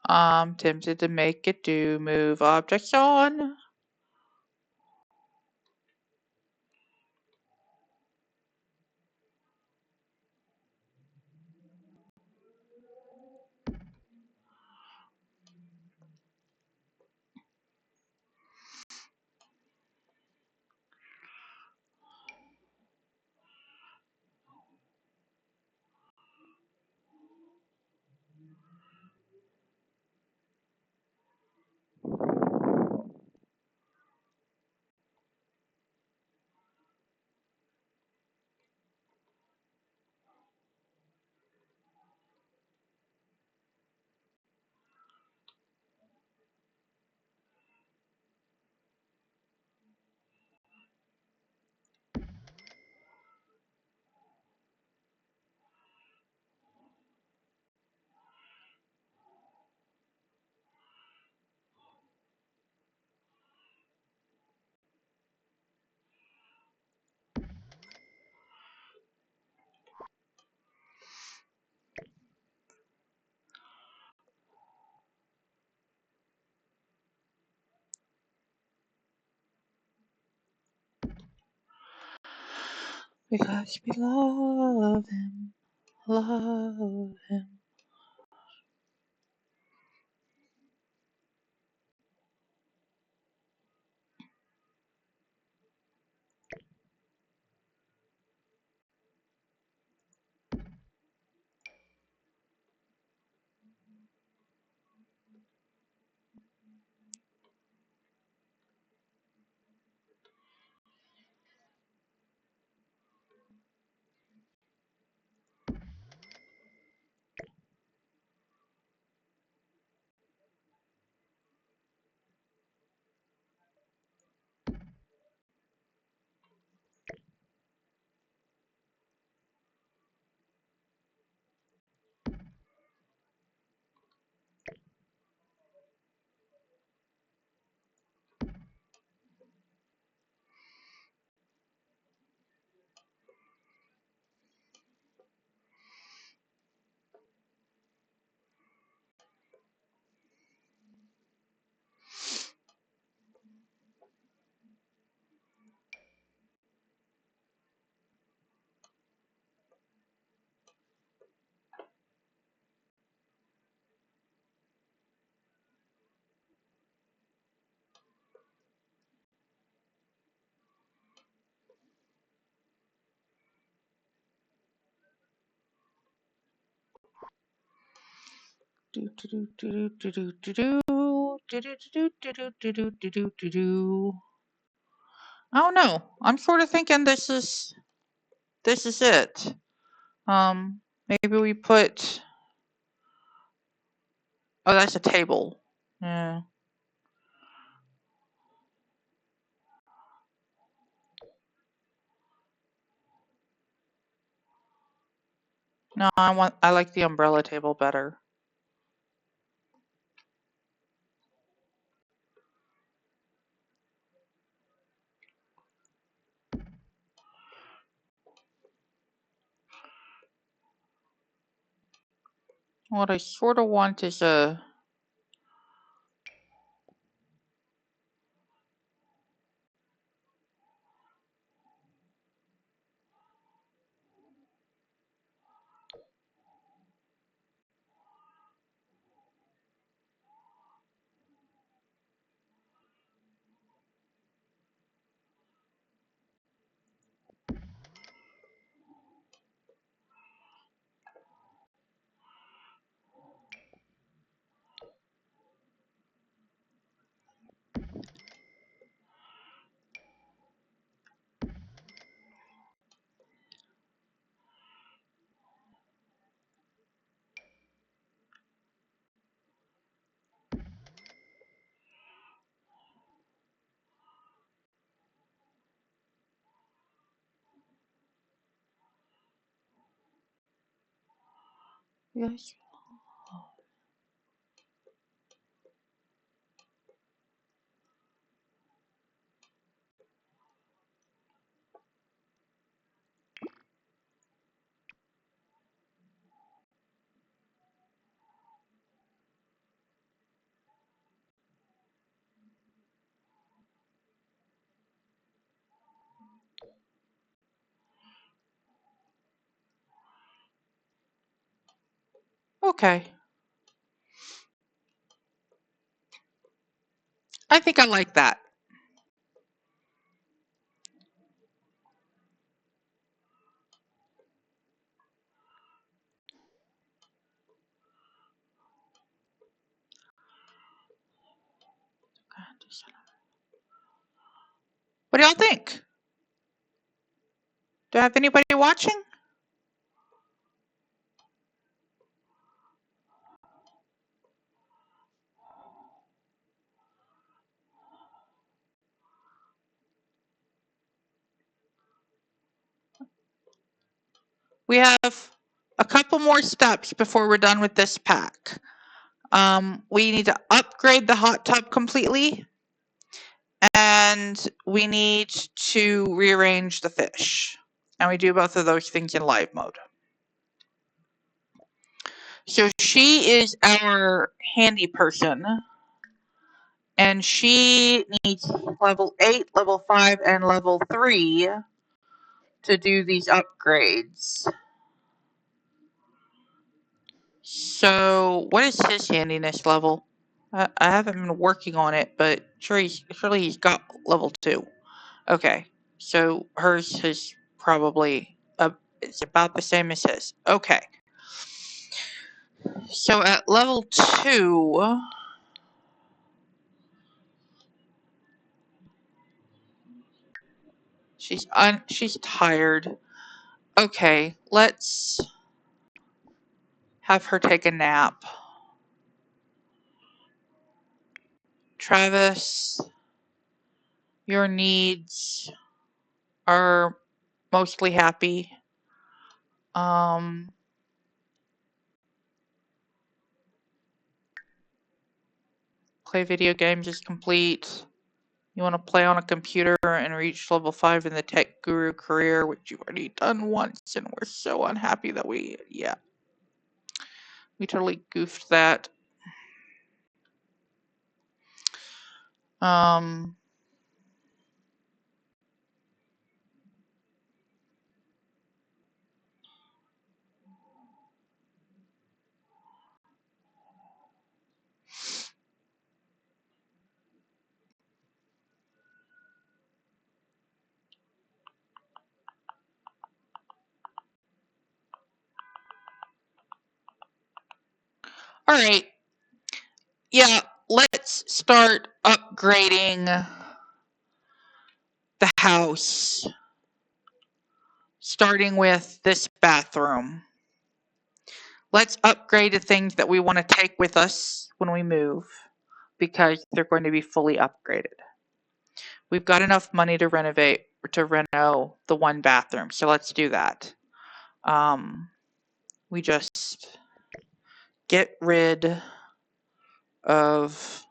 I'm tempted to make it do move objects on. Because we love him, love him. Do do do do do do do do do do do do do do do do do do. I don't know. I'm sort of thinking this is it. Maybe we put. Oh, that's a table. Yeah. No, I like the umbrella table better. What I sort of want is a. Yes. Okay. I think I like that. What do y'all think? Do I have anybody watching? We have a couple more steps before we're done with this pack. We need to upgrade the hot tub completely, and we need to rearrange the fish. And we do both of those things in live mode. So she is our handy person, and she needs level 8, level 5, and level 3 to do these upgrades. So what is his handiness level? I haven't been working on it, but surely he's got level 2. Okay, so hers is probably it's about the same as his. Okay, so at level 2, she's tired. Okay, let's have her take a nap. Travis, your needs are mostly happy. Play video games is complete. You want to play on a computer and reach level 5 in the tech guru career, which you've already done once, and we're so unhappy that we totally goofed that. All right. Yeah, let's start upgrading the house, starting with this bathroom. Let's upgrade the things that we want to take with us when we move, because they're going to be fully upgraded. We've got enough money to reno the one bathroom, so let's do that. We just get rid of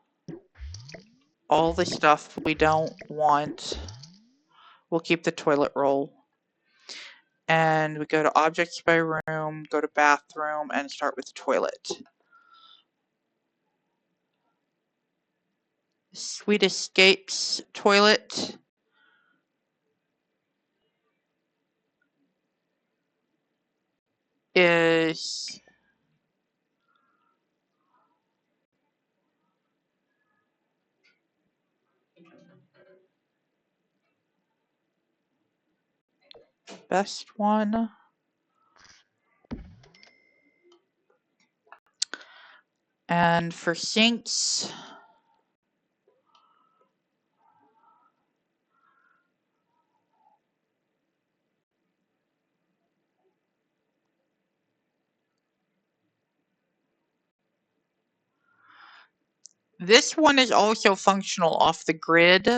all the stuff we don't want. We'll keep the toilet roll. And we go to objects by room, go to bathroom, and start with toilet. Sweet Escapes toilet is the best one. And for sinks, this one is also functional off the grid,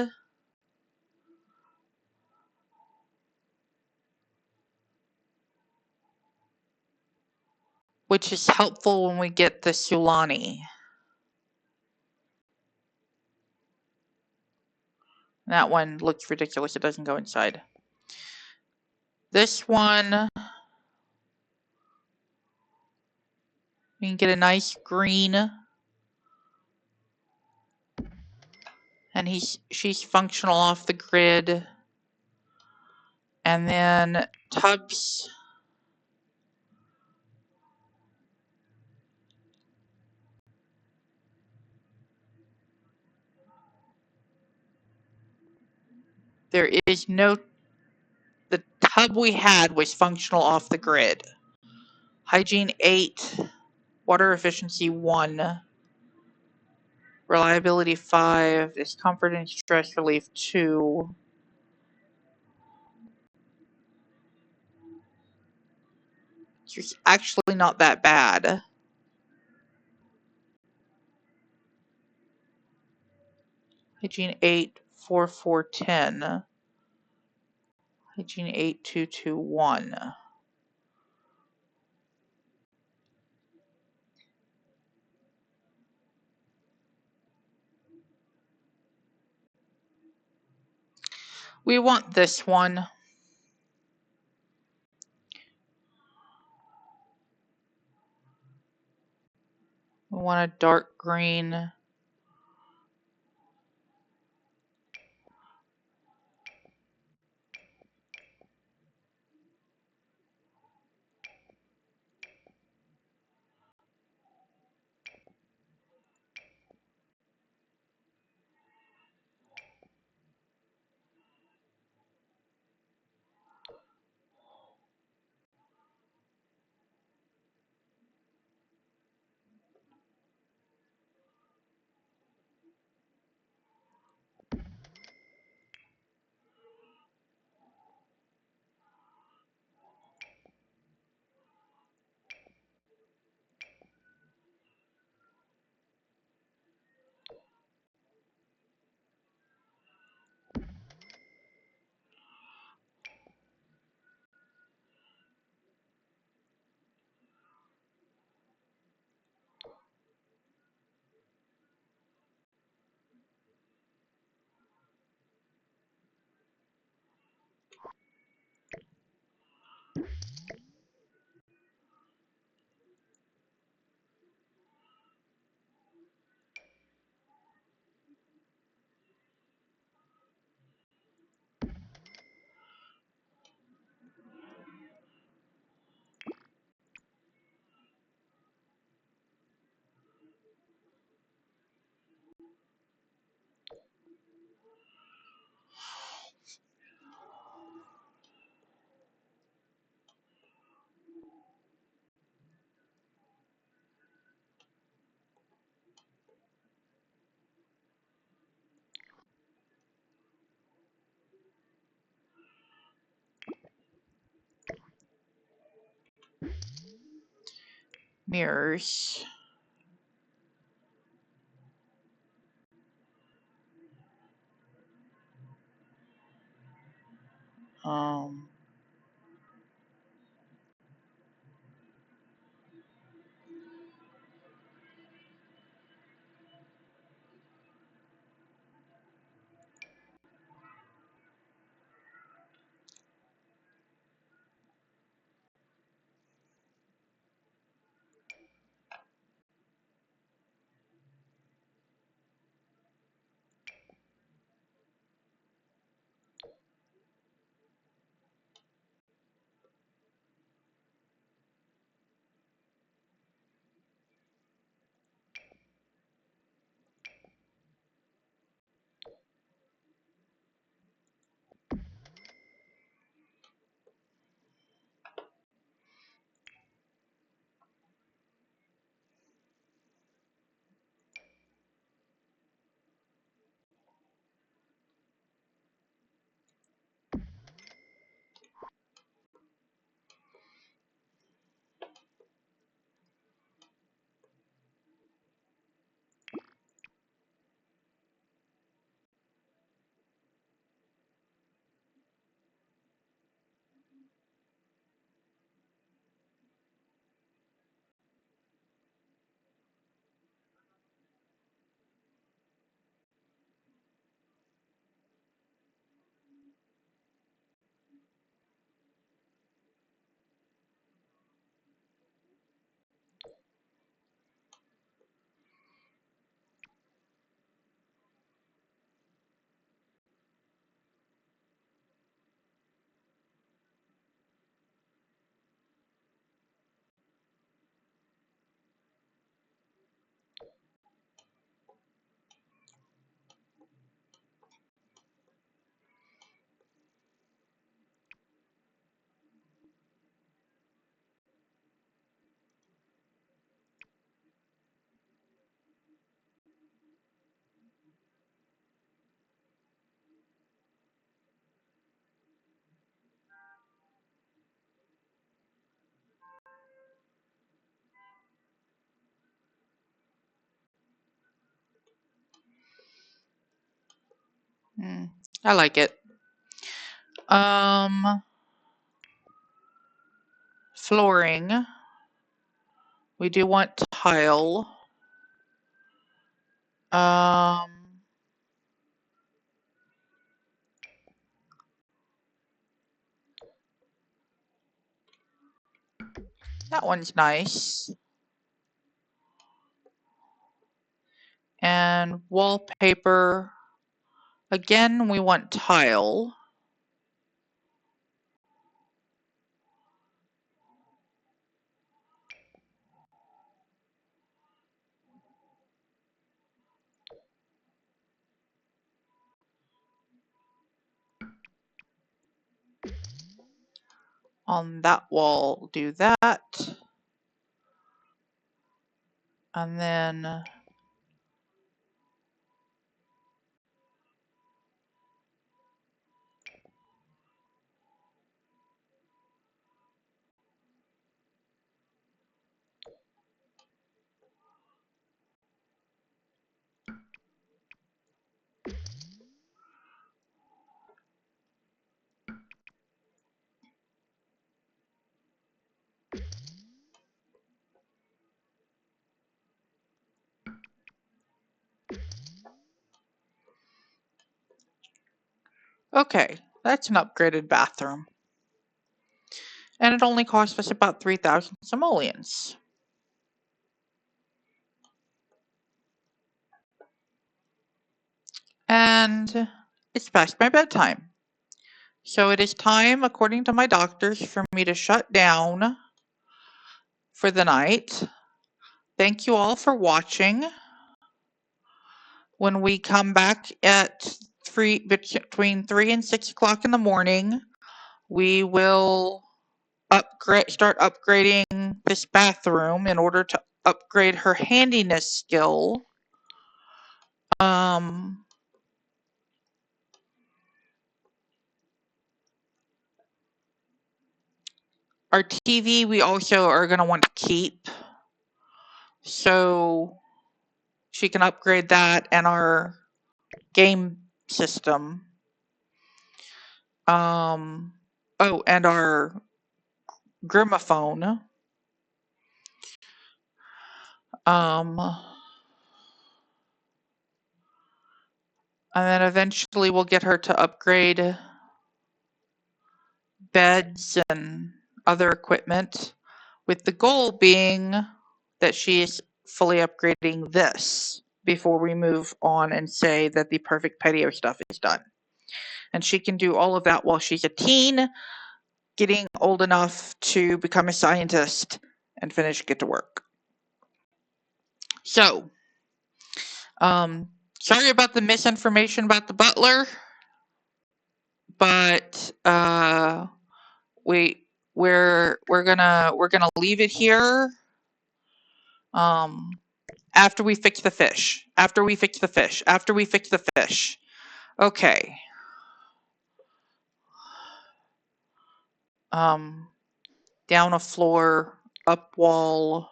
which is helpful when we get the Sulani. That one looks ridiculous. It doesn't go inside. This one, we can get a nice green. And she's functional off the grid. And then tubs. There is no, the tub we had was functional off the grid. Hygiene 8, water efficiency 1, reliability 5, discomfort and stress relief 2. It's actually not that bad. Hygiene 8, 4, 4, 10. Hygiene 8, 2, 2, 1. We want this one. We want a dark green. Mirrors. Um, I like it. Flooring. We do want tile. That one's nice. And wallpaper. Again, we want tile. On that wall, do that. And then okay, that's an upgraded bathroom. And it only cost us about 3,000 simoleons. And it's past my bedtime. So it is time, according to my doctors, for me to shut down for the night. Thank you all for watching. When we come back at between 3 and 6 o'clock in the morning, we will start upgrading this bathroom in order to upgrade her handiness skill. Our TV we also are going to want to keep, so she can upgrade that, and our game system. Oh, and our gramophone. And then eventually we'll get her to upgrade beds and other equipment, with the goal being that she is fully upgrading this before we move on and say that the perfect patio stuff is done. And she can do all of that while she's a teen, getting old enough to become a scientist and get to work. So, sorry about the misinformation about the butler, but we're gonna leave it here. After we fix the fish. After we fix the fish. After we fix the fish. Okay. Down a floor, up wall.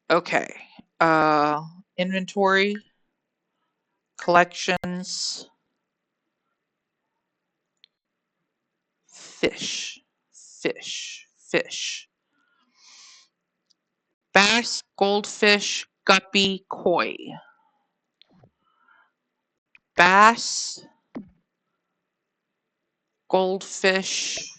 Okay. Inventory. Collections. Fish. Fish. Fish. Bass, goldfish, guppy, koi. Bass, goldfish,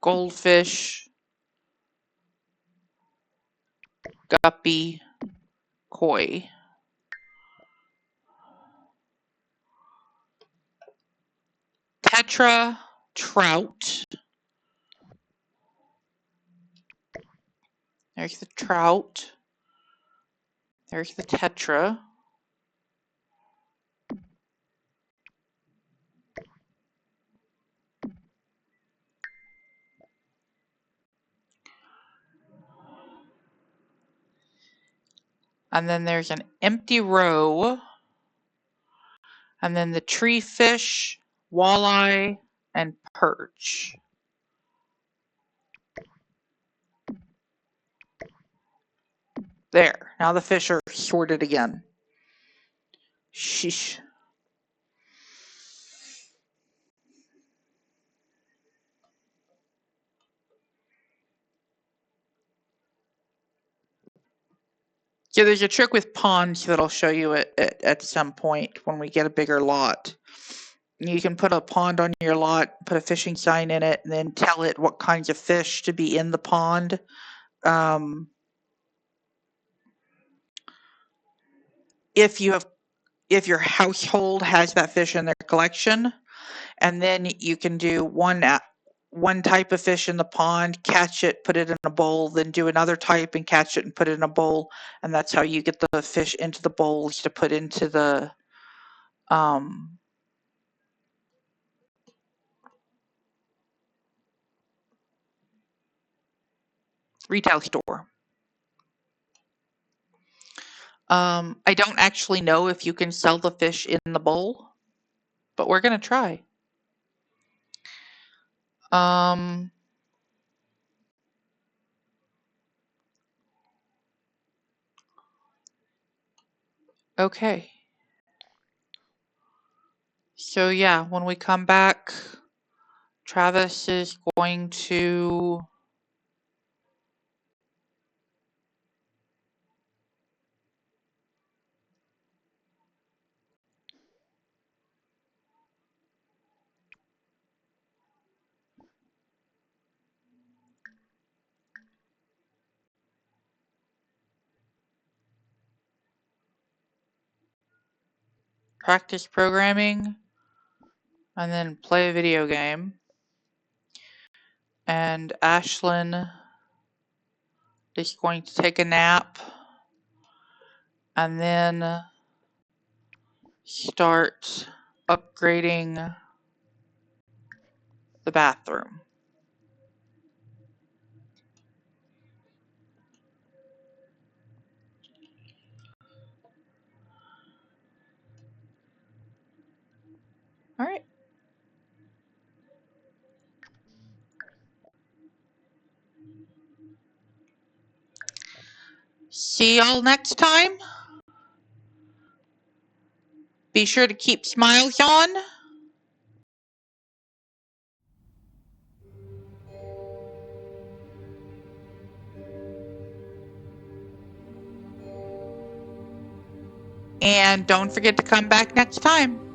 goldfish, guppy, koi. Tetra, trout. There's the trout. There's the tetra. And then there's an empty row. And then the tree fish, walleye, and perch. There. Now the fish are sorted again. Sheesh. Yeah, there's a trick with ponds that I'll show you at some point when we get a bigger lot. You can put a pond on your lot, put a fishing sign in it, and then tell it what kinds of fish to be in the pond. If your household has that fish in their collection, and then you can do one type of fish in the pond, catch it, put it in a bowl, then do another type and catch it and put it in a bowl, and that's how you get the fish into the bowls to put into the retail store. I don't actually know if you can sell the fish in the bowl, but we're gonna try. Okay. So yeah, when we come back, Travis is going to practice programming and then play a video game. And Ashlyn is going to take a nap and then start upgrading the bathroom. All right. See y'all next time. Be sure to keep smiles on. And don't forget to come back next time.